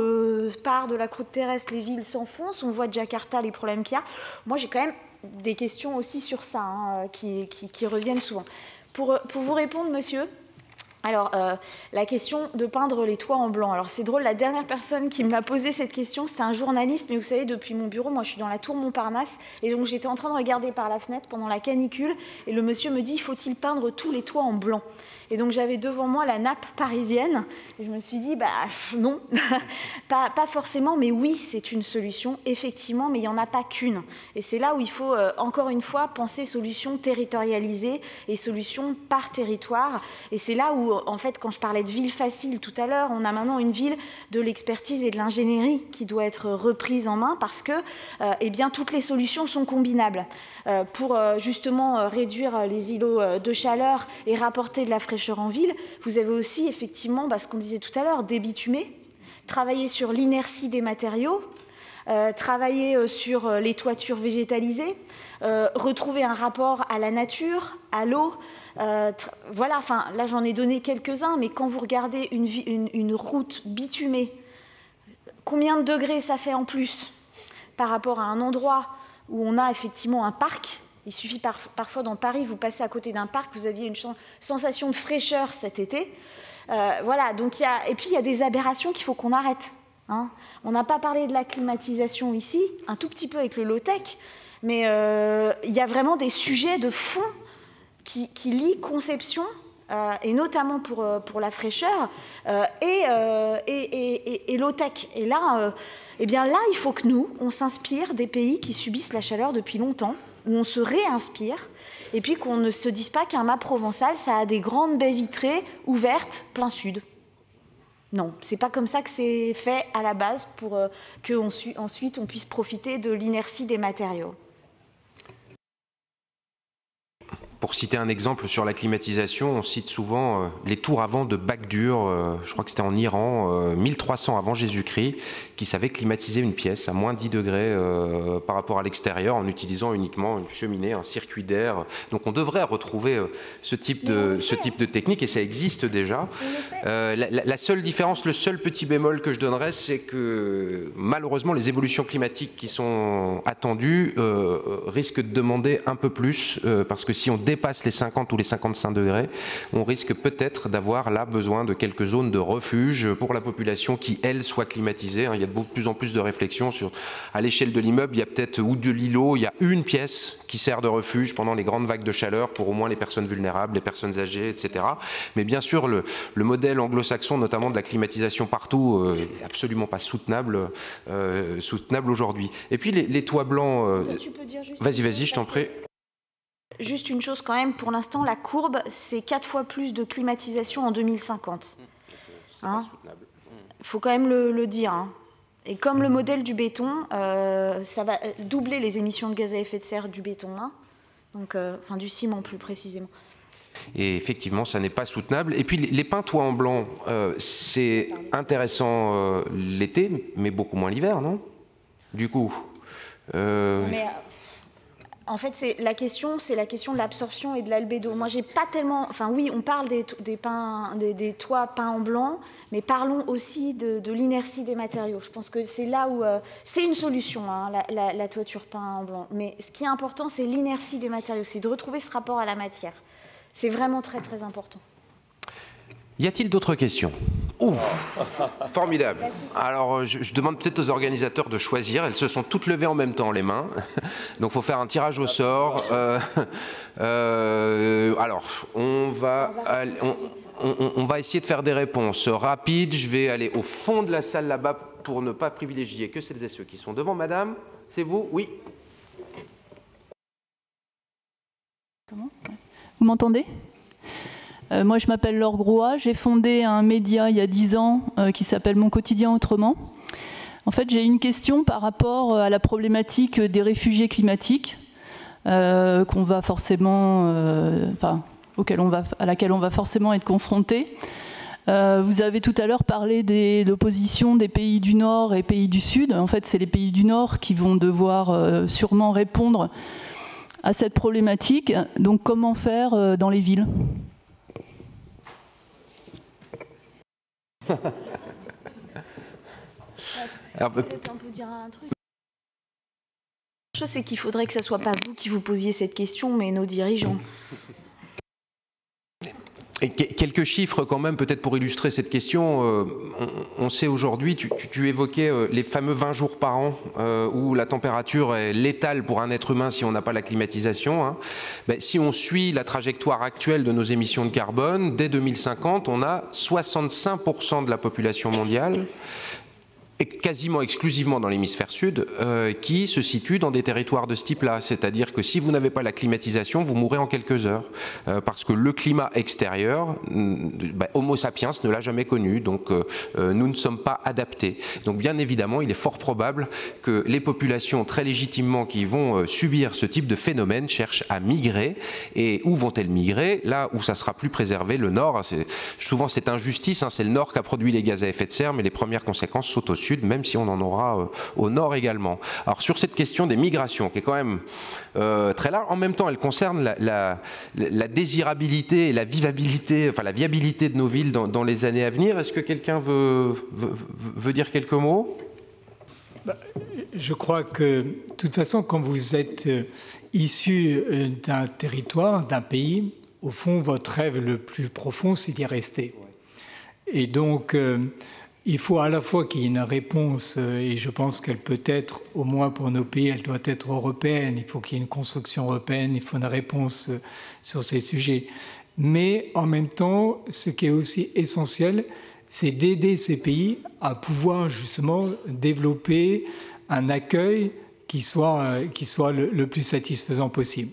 part de la croûte terrestre, les villes s'enfoncent. On voit de Jakarta les problèmes qu'il y a. Moi, j'ai quand même des questions aussi sur ça, qui reviennent souvent. Pour vous répondre, monsieur, alors, la question de peindre les toits en blanc. Alors, c'est drôle, la dernière personne qui m'a posé cette question, c'était un journaliste, mais vous savez, depuis mon bureau, moi, je suis dans la tour Montparnasse, et donc j'étais en train de regarder par la fenêtre pendant la canicule, et le monsieur me dit, faut-il peindre tous les toits en blanc? Et donc, j'avais devant moi la nappe parisienne, et je me suis dit, bah non, pas forcément, mais oui, c'est une solution, effectivement, mais il n'y en a pas qu'une. Et c'est là où il faut, encore une fois, penser solutions territorialisées et solutions par territoire, et c'est là où en fait, quand je parlais de ville facile tout à l'heure, on a maintenant une ville de l'expertise et de l'ingénierie qui doit être reprise en main parce que eh bien, toutes les solutions sont combinables. Pour justement réduire les îlots de chaleur et rapporter de la fraîcheur en ville, vous avez aussi effectivement, ce qu'on disait tout à l'heure, débitumer, travailler sur l'inertie des matériaux, travailler sur les toitures végétalisées, retrouver un rapport à la nature, à l'eau. Voilà, enfin, là j'en ai donné quelques-uns, mais quand vous regardez une route bitumée, combien de degrés ça fait en plus par rapport à un endroit où on a effectivement un parc? Il suffit parfois dans Paris, vous passez à côté d'un parc, vous aviez une sensation de fraîcheur cet été. Voilà, donc et puis il y a des aberrations qu'il faut qu'on arrête. On n'a pas parlé de la climatisation ici, un tout petit peu avec le low-tech, mais il y a vraiment des sujets de fond qui lient conception, et notamment pour la fraîcheur, et low-tech. Et là, eh bien là, il faut que nous, on s'inspire des pays qui subissent la chaleur depuis longtemps, où on se réinspire, et puis qu'on ne se dise pas qu'un mât provençal, ça a des grandes baies vitrées ouvertes plein sud. Non, c'est pas comme ça que c'est fait à la base pour qu'ensuite on puisse profiter de l'inertie des matériaux. Pour citer un exemple sur la climatisation, on cite souvent les tours à vent de Bagdur, je crois que c'était en Iran, 1300 avant Jésus-Christ, qui savaient climatiser une pièce à moins 10 degrés par rapport à l'extérieur en utilisant uniquement une cheminée, un circuit d'air. Donc on devrait retrouver ce type de technique, et ça existe déjà. La seule différence, le seul petit bémol que je donnerais, c'est que malheureusement les évolutions climatiques qui sont attendues risquent de demander un peu plus, parce que si on dépasse les 50 ou les 55 degrés, on risque peut-être d'avoir là besoin de quelques zones de refuge pour la population qui, elle, soit climatisée. Il y a de plus en plus de réflexions sur, à l'échelle de l'immeuble, il y a peut-être, ou de l'îlot, il y a une pièce qui sert de refuge pendant les grandes vagues de chaleur pour au moins les personnes vulnérables, les personnes âgées, etc. Mais bien sûr, le modèle anglo-saxon, notamment de la climatisation partout, est absolument pas soutenable aujourd'hui. Et puis les toits blancs... Tu peux dire juste Vas-y, je t'en prie. juste une chose quand même, pour l'instant, la courbe, c'est 4 fois plus de climatisation en 2050. Hein, il faut quand même le dire. Hein. Et comme le modèle du béton, ça va doubler les émissions de gaz à effet de serre du béton, hein, donc, enfin du ciment plus précisément. Et effectivement, ça n'est pas soutenable. Et puis les peintois en blanc, c'est intéressant l'été, mais beaucoup moins l'hiver, non? Du coup. Mais, en fait, c'est la question de l'absorption et de l'albédo. Moi, j'ai pas tellement. Enfin, oui, on parle des toits peints en blanc, mais parlons aussi de l'inertie des matériaux. Je pense que c'est là où c'est une solution, hein, la toiture peinte en blanc. Mais ce qui est important, c'est l'inertie des matériaux, c'est de retrouver ce rapport à la matière. C'est vraiment très, très important. Y a-t-il d'autres questions? Ouh, formidable. Alors, je demande peut-être aux organisateurs de choisir. Elles se sont toutes levées en même temps, les mains. Donc, il faut faire un tirage au sort. Alors, on va essayer de faire des réponses rapides. Je vais aller au fond de la salle là-bas pour ne pas privilégier que celles et ceux qui sont devant. Madame, c'est vous? Oui. Comment? Vous m'entendez? Moi, je m'appelle Laure Groix. J'ai fondé un média il y a 10 ans qui s'appelle Mon quotidien autrement. En fait, j'ai une question par rapport à la problématique des réfugiés climatiques qu'on va forcément, à laquelle on va forcément être confronté. Vous avez tout à l'heure parlé de l'opposition des pays du Nord et pays du Sud. En fait, c'est les pays du Nord qui vont devoir sûrement répondre à cette problématique. Donc, comment faire dans les villes ? Alors, peut-être on peut dire un truc. La chose, c'est qu'il faudrait que ce ne soit pas vous qui vous posiez cette question, mais nos dirigeants. Et quelques chiffres quand même, peut-être pour illustrer cette question. On sait aujourd'hui, tu évoquais les fameux 20 jours par an où la température est létale pour un être humain si on n'a pas la climatisation. Hein. Ben, si on suit la trajectoire actuelle de nos émissions de carbone, dès 2050, on a 65% de la population mondiale, et quasiment exclusivement dans l'hémisphère sud, qui se situe dans des territoires de ce type-là. C'est-à-dire que si vous n'avez pas la climatisation, vous mourrez en quelques heures. Parce que le climat extérieur, Homo sapiens ne l'a jamais connu, donc nous ne sommes pas adaptés. Donc bien évidemment, il est fort probable que les populations très légitimement qui vont subir ce type de phénomène cherchent à migrer. Et où vont-elles migrer? Là où ça sera plus préservé, le nord. Souvent cette injustice, hein, c'est le nord qui a produit les gaz à effet de serre, mais les premières conséquences sautent au sud, même si on en aura au nord également. Alors sur cette question des migrations, qui est quand même très large, en même temps elle concerne la désirabilité et la vivabilité, enfin la viabilité de nos villes dans les années à venir. Est-ce que quelqu'un veut dire quelques mots? Je crois que, de toute façon, quand vous êtes issu d'un territoire, d'un pays, au fond, votre rêve le plus profond, c'est d'y rester. Et donc, il faut à la fois qu'il y ait une réponse, et je pense qu'elle peut être, au moins pour nos pays, elle doit être européenne. Il faut qu'il y ait une construction européenne, il faut une réponse sur ces sujets. Mais en même temps, ce qui est aussi essentiel, c'est d'aider ces pays à pouvoir justement développer un accueil qui soit le plus satisfaisant possible.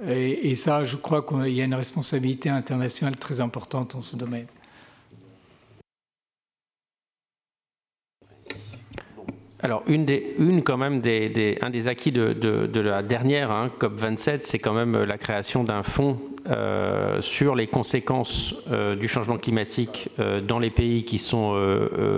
Et ça, je crois qu'il y a une responsabilité internationale très importante en ce domaine. Alors, un des acquis de la dernière COP27, c'est quand même la création d'un fonds sur les conséquences du changement climatique dans les pays qui sont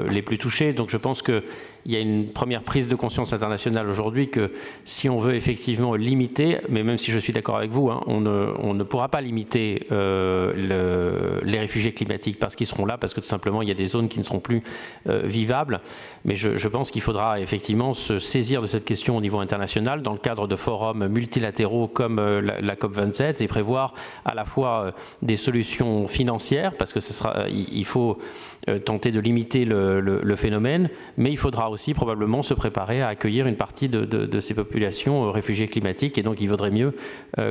les plus touchés. Donc, je pense qu'il y a une première prise de conscience internationale aujourd'hui que si on veut effectivement limiter, mais même si je suis d'accord avec vous, hein, on ne pourra pas limiter les réfugiés climatiques parce qu'ils seront là, parce que tout simplement il y a des zones qui ne seront plus vivables. Mais je pense qu'il faudra effectivement se saisir de cette question au niveau international dans le cadre de forums multilatéraux comme la COP27 et prévoir à la fois des solutions financières parce que il faut tenter de limiter le phénomène, mais il faudra aussi probablement se préparer à accueillir une partie de ces populations réfugiées climatiques et donc il vaudrait mieux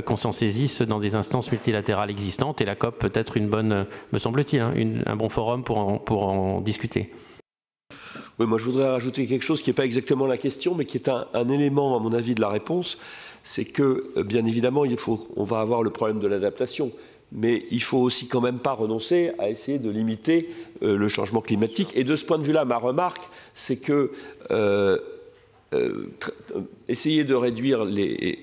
qu'on s'en saisisse dans des instances multilatérales existantes et la COP peut être une bonne, me semble-t-il, un bon forum pour en discuter. Oui, moi je voudrais rajouter quelque chose qui n'est pas exactement la question, mais qui est un élément, à mon avis, de la réponse. c'est que, bien évidemment, on va avoir le problème de l'adaptation. Mais il ne faut aussi quand même pas renoncer à essayer de limiter le changement climatique. Et de ce point de vue-là, ma remarque, c'est que essayer de réduire,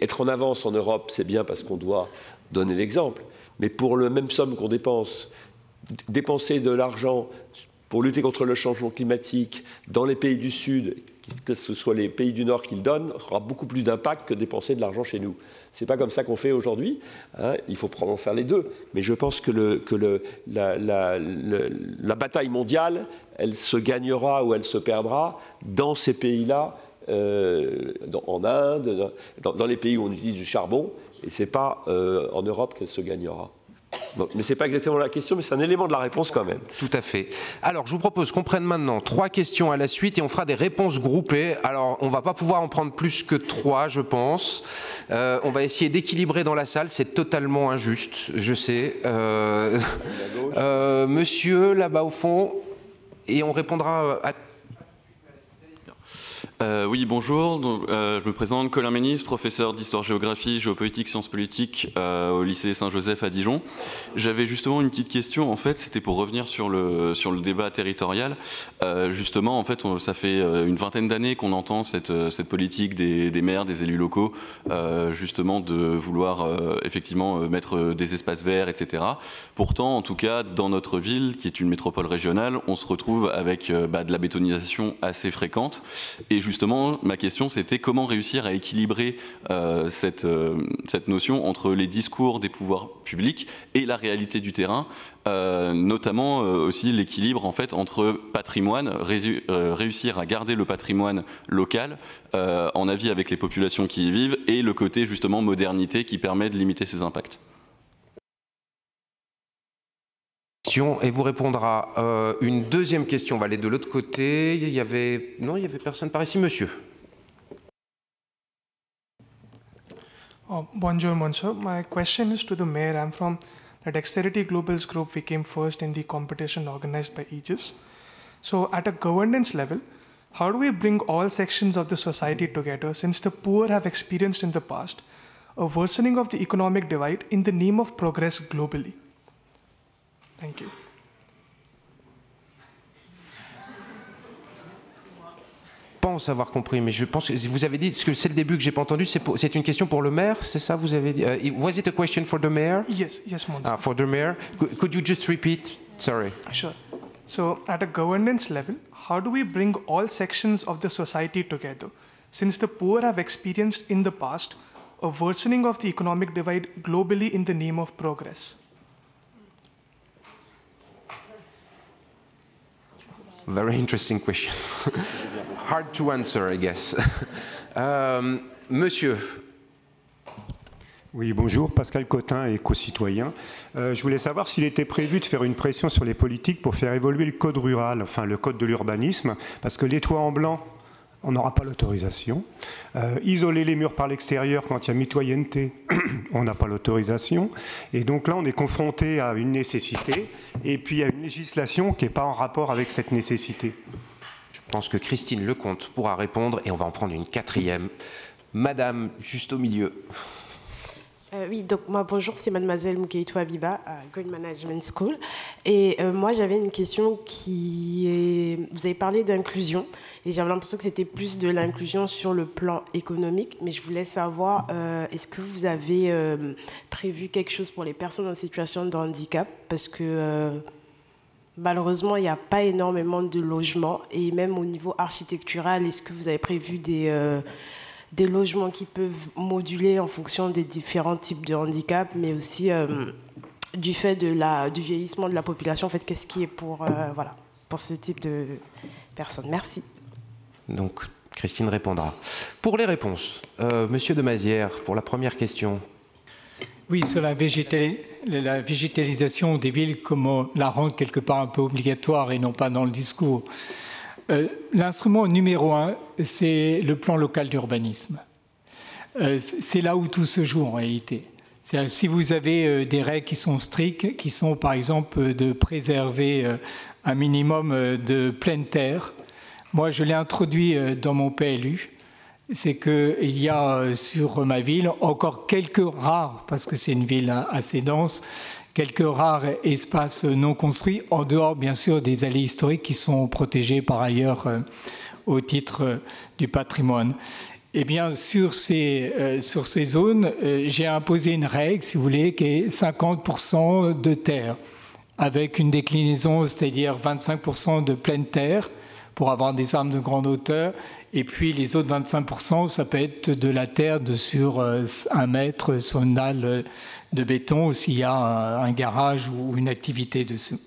être en avance en Europe, c'est bien parce qu'on doit donner l'exemple. Mais pour le même somme qu'on dépenser de l'argent pour lutter contre le changement climatique dans les pays du Sud, que ce soit les pays du Nord qui le donnent, aura beaucoup plus d'impact que dépenser de l'argent chez nous. Ce n'est pas comme ça qu'on fait aujourd'hui. Hein, il faut probablement faire les deux. Mais je pense que la bataille mondiale, elle se gagnera ou elle se perdra dans ces pays-là, en Inde, dans les pays où on utilise du charbon. Et ce n'est pas en Europe qu'elle se gagnera. Bon, mais ce n'est pas exactement la question, mais c'est un élément de la réponse quand même. Tout à fait. Alors, je vous propose qu'on prenne maintenant 3 questions à la suite et on fera des réponses groupées. Alors, on ne va pas pouvoir en prendre plus que 3, je pense. On va essayer d'équilibrer dans la salle. C'est totalement injuste, je sais. Monsieur, là-bas au fond, et on répondra à... Oui, bonjour. Donc, je me présente, Colin Ménis, professeur d'histoire-géographie, géopolitique, sciences politiques au lycée Saint-Joseph à Dijon. J'avais justement une petite question, en fait, c'était pour revenir sur le débat territorial. Justement, en fait, ça fait une vingtaine d'années qu'on entend cette politique des maires, des élus locaux, justement de vouloir effectivement mettre des espaces verts, etc. Pourtant, en tout cas, dans notre ville, qui est une métropole régionale, on se retrouve avec de la bétonisation assez fréquente. Et justement, ma question, c'était comment réussir à équilibrer cette notion entre les discours des pouvoirs publics et la réalité du terrain, notamment aussi l'équilibre en fait entre patrimoine, réussir à garder le patrimoine local en avis avec les populations qui y vivent, et le côté justement modernité qui permet de limiter ces impacts. Et vous répondra une deuxième question. On va aller de l'autre côté. Il y avait personne par ici. Monsieur. Bonjour, Monsieur. My question is to the mayor. I'm from the Dexterity Globals group. We came first in the competition organized by Aegis. So at a governance level, how do we bring all sections of the society together, since the poor have experienced in the past a worsening of the economic divide in the name of progress globally? Thank you. Je pense avoir compris, mais je pense que vous avez dit, parce que c'est le début que j'ai pas entendu, c'est une question pour le maire, c'est ça vous avez dit? Was it a question for the mayor? Yes, Monsieur. For the mayor. Could you just repeat? Sorry. Sure. So at a governance level, how do we bring all sections of the society together, since the poor have experienced in the past a worsening of the economic divide globally in the name of progress? Very interesting question. Hard to answer, I guess. Monsieur. Oui, bonjour. Pascal Cotin, éco-citoyen. Je voulais savoir s'il était prévu de faire une pression sur les politiques pour faire évoluer le code rural, enfin le code de l'urbanisme, parce que les toits en blanc, on n'aura pas l'autorisation. Isoler les murs par l'extérieur quand il y a mitoyenneté, on n'a pas l'autorisation. Et donc là, on est confronté à une nécessité et puis à une législation qui n'est pas en rapport avec cette nécessité. Je pense que Christine Lecomte pourra répondre et on va en prendre une quatrième. Madame, juste au milieu. Oui, donc moi, bonjour, c'est mademoiselle Mukeitou Abiba à Green Management School. Et moi, j'avais une question qui est... Vous avez parlé d'inclusion, et j'avais l'impression que c'était plus de l'inclusion sur le plan économique, mais je voulais savoir, est-ce que vous avez prévu quelque chose pour les personnes en situation de handicap? Parce que malheureusement, il n'y a pas énormément de logements, et même au niveau architectural, est-ce que vous avez prévu des logements qui peuvent moduler en fonction des différents types de handicap, mais aussi du fait du vieillissement de la population, en fait, qu'est-ce qui est pour ce type de personnes? Merci. Donc, Christine répondra. Pour les réponses, Monsieur de Mazières, pour la première question. Oui, sur la végétalisation des villes, comment la rendre quelque part un peu obligatoire et non pas dans le discours. L'instrument numéro 1, c'est le plan local d'urbanisme. C'est là où tout se joue en réalité. Si vous avez des règles qui sont strictes, qui sont par exemple de préserver un minimum de pleine terre, moi je l'ai introduit dans mon PLU, c'est qu'il y a sur ma ville encore quelques rares, parce que c'est une ville assez dense, quelques rares espaces non construits, en dehors bien sûr des allées historiques qui sont protégées par ailleurs au titre du patrimoine. Eh bien, sur ces zones, j'ai imposé une règle, si vous voulez, qui est 50% de terre, avec une déclinaison, c'est-à-dire 25% de pleine terre, pour avoir des arbres de grande hauteur, et puis les autres 25%, ça peut être de la terre de sur 1 mètre, sur une dalle de béton, s'il y a un garage ou une activité dessus.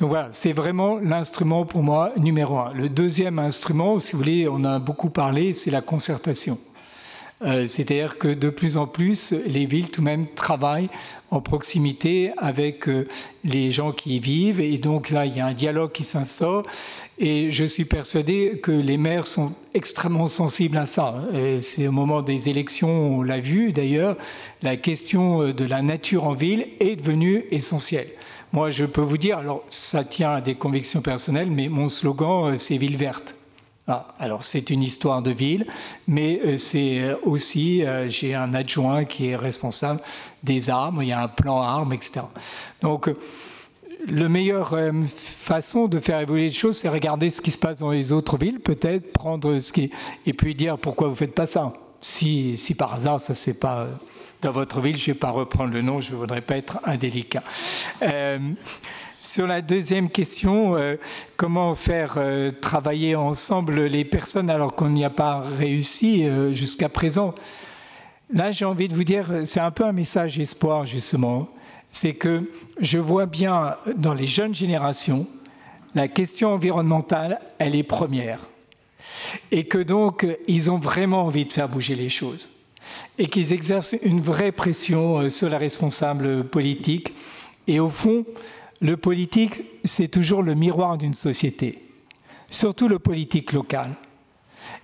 Donc voilà, c'est vraiment l'instrument pour moi numéro 1. Le deuxième instrument, si vous voulez, on a beaucoup parlé, c'est la concertation. C'est-à-dire que de plus en plus, les villes tout de même travaillent en proximité avec les gens qui y vivent. Et donc là, il y a un dialogue qui s'instaure. Et je suis persuadé que les maires sont extrêmement sensibles à ça. C'est au moment des élections, on l'a vu d'ailleurs, la question de la nature en ville est devenue essentielle. Moi, je peux vous dire, alors ça tient à des convictions personnelles, mais mon slogan, c'est Ville verte. Ah, alors c'est une histoire de ville, mais c'est aussi, j'ai un adjoint qui est responsable des arbres, il y a un plan arbres, etc. Donc, la meilleure façon de faire évoluer les choses, c'est regarder ce qui se passe dans les autres villes, peut-être prendre ce qui... et puis dire pourquoi vous ne faites pas ça. Si par hasard, ça c'est pas... dans votre ville, je ne vais pas reprendre le nom, je ne voudrais pas être indélicat. Sur la deuxième question, comment faire travailler ensemble les personnes alors qu'on n'y a pas réussi jusqu'à présent? Là, j'ai envie de vous dire, c'est un peu un message espoir, justement. C'est que je vois bien dans les jeunes générations, la question environnementale, elle est première. Et que donc, ils ont vraiment envie de faire bouger les choses. Et qu'ils exercent une vraie pression sur les responsables politiques. Et au fond, le politique, c'est toujours le miroir d'une société, surtout le politique local.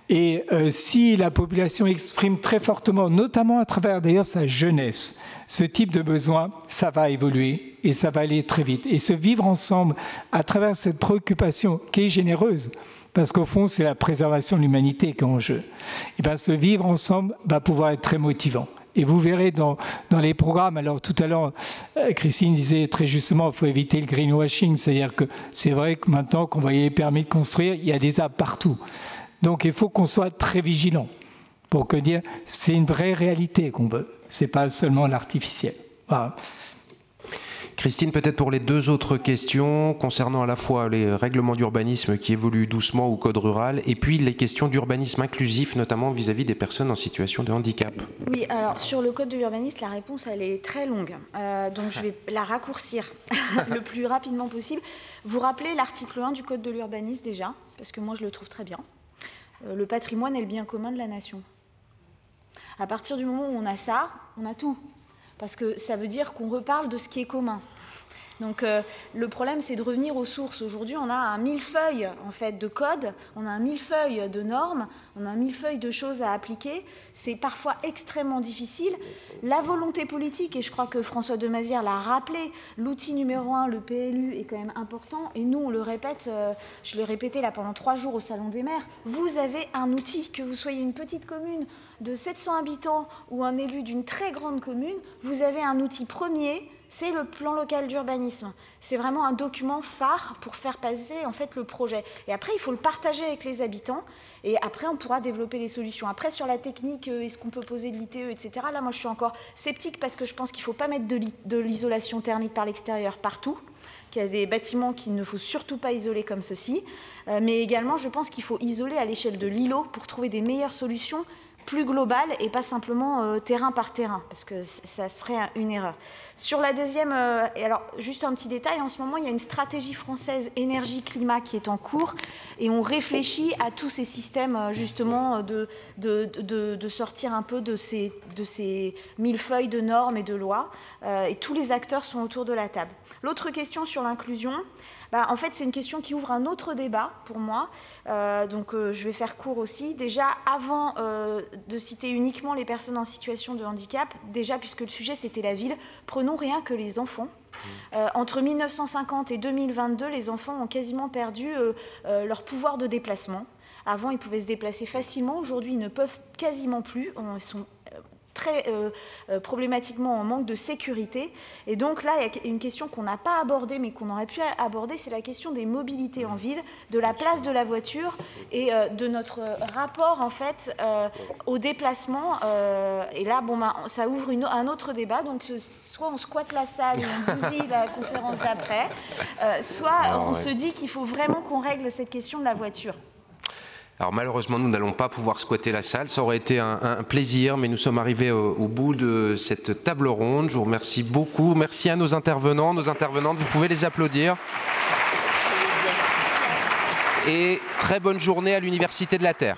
Et si la population exprime très fortement, notamment à travers d'ailleurs sa jeunesse, ce type de besoin, ça va évoluer et ça va aller très vite. Et se vivre ensemble à travers cette préoccupation qui est généreuse, parce qu'au fond, c'est la préservation de l'humanité qui est en jeu, et bien, se vivre ensemble va pouvoir être très motivant. Et vous verrez dans les programmes, alors tout à l'heure, Christine disait très justement, il faut éviter le greenwashing, c'est-à-dire que c'est vrai que maintenant qu'on voyait les permis de construire, il y a des arbres partout. Donc il faut qu'on soit très vigilant pour que dire c'est une vraie réalité qu'on veut, c'est pas seulement l'artificiel. Voilà. Christine, peut-être pour les deux autres questions concernant à la fois les règlements d'urbanisme qui évoluent doucement au code rural et puis les questions d'urbanisme inclusif, notamment vis-à-vis des personnes en situation de handicap. Oui, alors sur le code de l'urbanisme, la réponse elle est très longue, donc je vais la raccourcir le plus rapidement possible. Vous rappelez l'article 1 du code de l'urbanisme déjà, parce que moi je le trouve très bien. Le patrimoine est le bien commun de la nation. À partir du moment où on a ça, on a tout. Parce que ça veut dire qu'on reparle de ce qui est commun. Donc le problème, c'est de revenir aux sources. Aujourd'hui, on a un millefeuille en fait, de codes, on a un millefeuille de normes, on a un millefeuille de choses à appliquer. C'est parfois extrêmement difficile. La volonté politique, et je crois que François de Mazières l'a rappelé, l'outil numéro 1, le PLU, est quand même important. Et nous, on le répète, je l'ai répété là pendant 3 jours au Salon des maires, vous avez un outil, que vous soyez une petite commune de 700 habitants ou un élu d'une très grande commune, vous avez un outil premier, c'est le plan local d'urbanisme. C'est vraiment un document phare pour faire passer en fait le projet. Et après, il faut le partager avec les habitants. Et après, on pourra développer les solutions. Après, sur la technique, est-ce qu'on peut poser de l'ITE, etc. Là, moi, je suis encore sceptique parce que je pense qu'il ne faut pas mettre de l'isolation thermique par l'extérieur partout, qu'il y a des bâtiments qu'il ne faut surtout pas isoler comme ceci. Mais également, je pense qu'il faut isoler à l'échelle de l'îlot pour trouver des meilleures solutions plus globale et pas simplement terrain par terrain, parce que ça serait une erreur. Sur la deuxième, et alors juste un petit détail, en ce moment il y a une stratégie française énergie-climat qui est en cours et on réfléchit à tous ces systèmes justement de sortir un peu de ces millefeuilles de normes et de lois et tous les acteurs sont autour de la table. L'autre question sur l'inclusion, en fait, c'est une question qui ouvre un autre débat pour moi, donc je vais faire court aussi. Déjà, avant de citer uniquement les personnes en situation de handicap, déjà, puisque le sujet c'était la ville, prenons rien que les enfants. Entre 1950 et 2022, les enfants ont quasiment perdu leur pouvoir de déplacement, Avant, ils pouvaient se déplacer facilement. Aujourd'hui, ils ne peuvent quasiment plus. Ils sont très problématiquement en manque de sécurité. Et donc là, il y a une question qu'on n'a pas abordée, mais qu'on aurait pu aborder, c'est la question des mobilités en ville, de la place de la voiture et de notre rapport, en fait, au déplacement. Et là, bon, ça ouvre un autre débat. Donc, soit on squatte la salle et on bousille la conférence d'après, soit on se dit qu'il faut vraiment qu'on règle cette question de la voiture. Alors malheureusement, nous n'allons pas pouvoir squatter la salle. Ça aurait été un plaisir, mais nous sommes arrivés au bout de cette table ronde. Je vous remercie beaucoup. Merci à nos intervenants, nos intervenantes. Vous pouvez les applaudir. Et très bonne journée à l'Université de la Terre.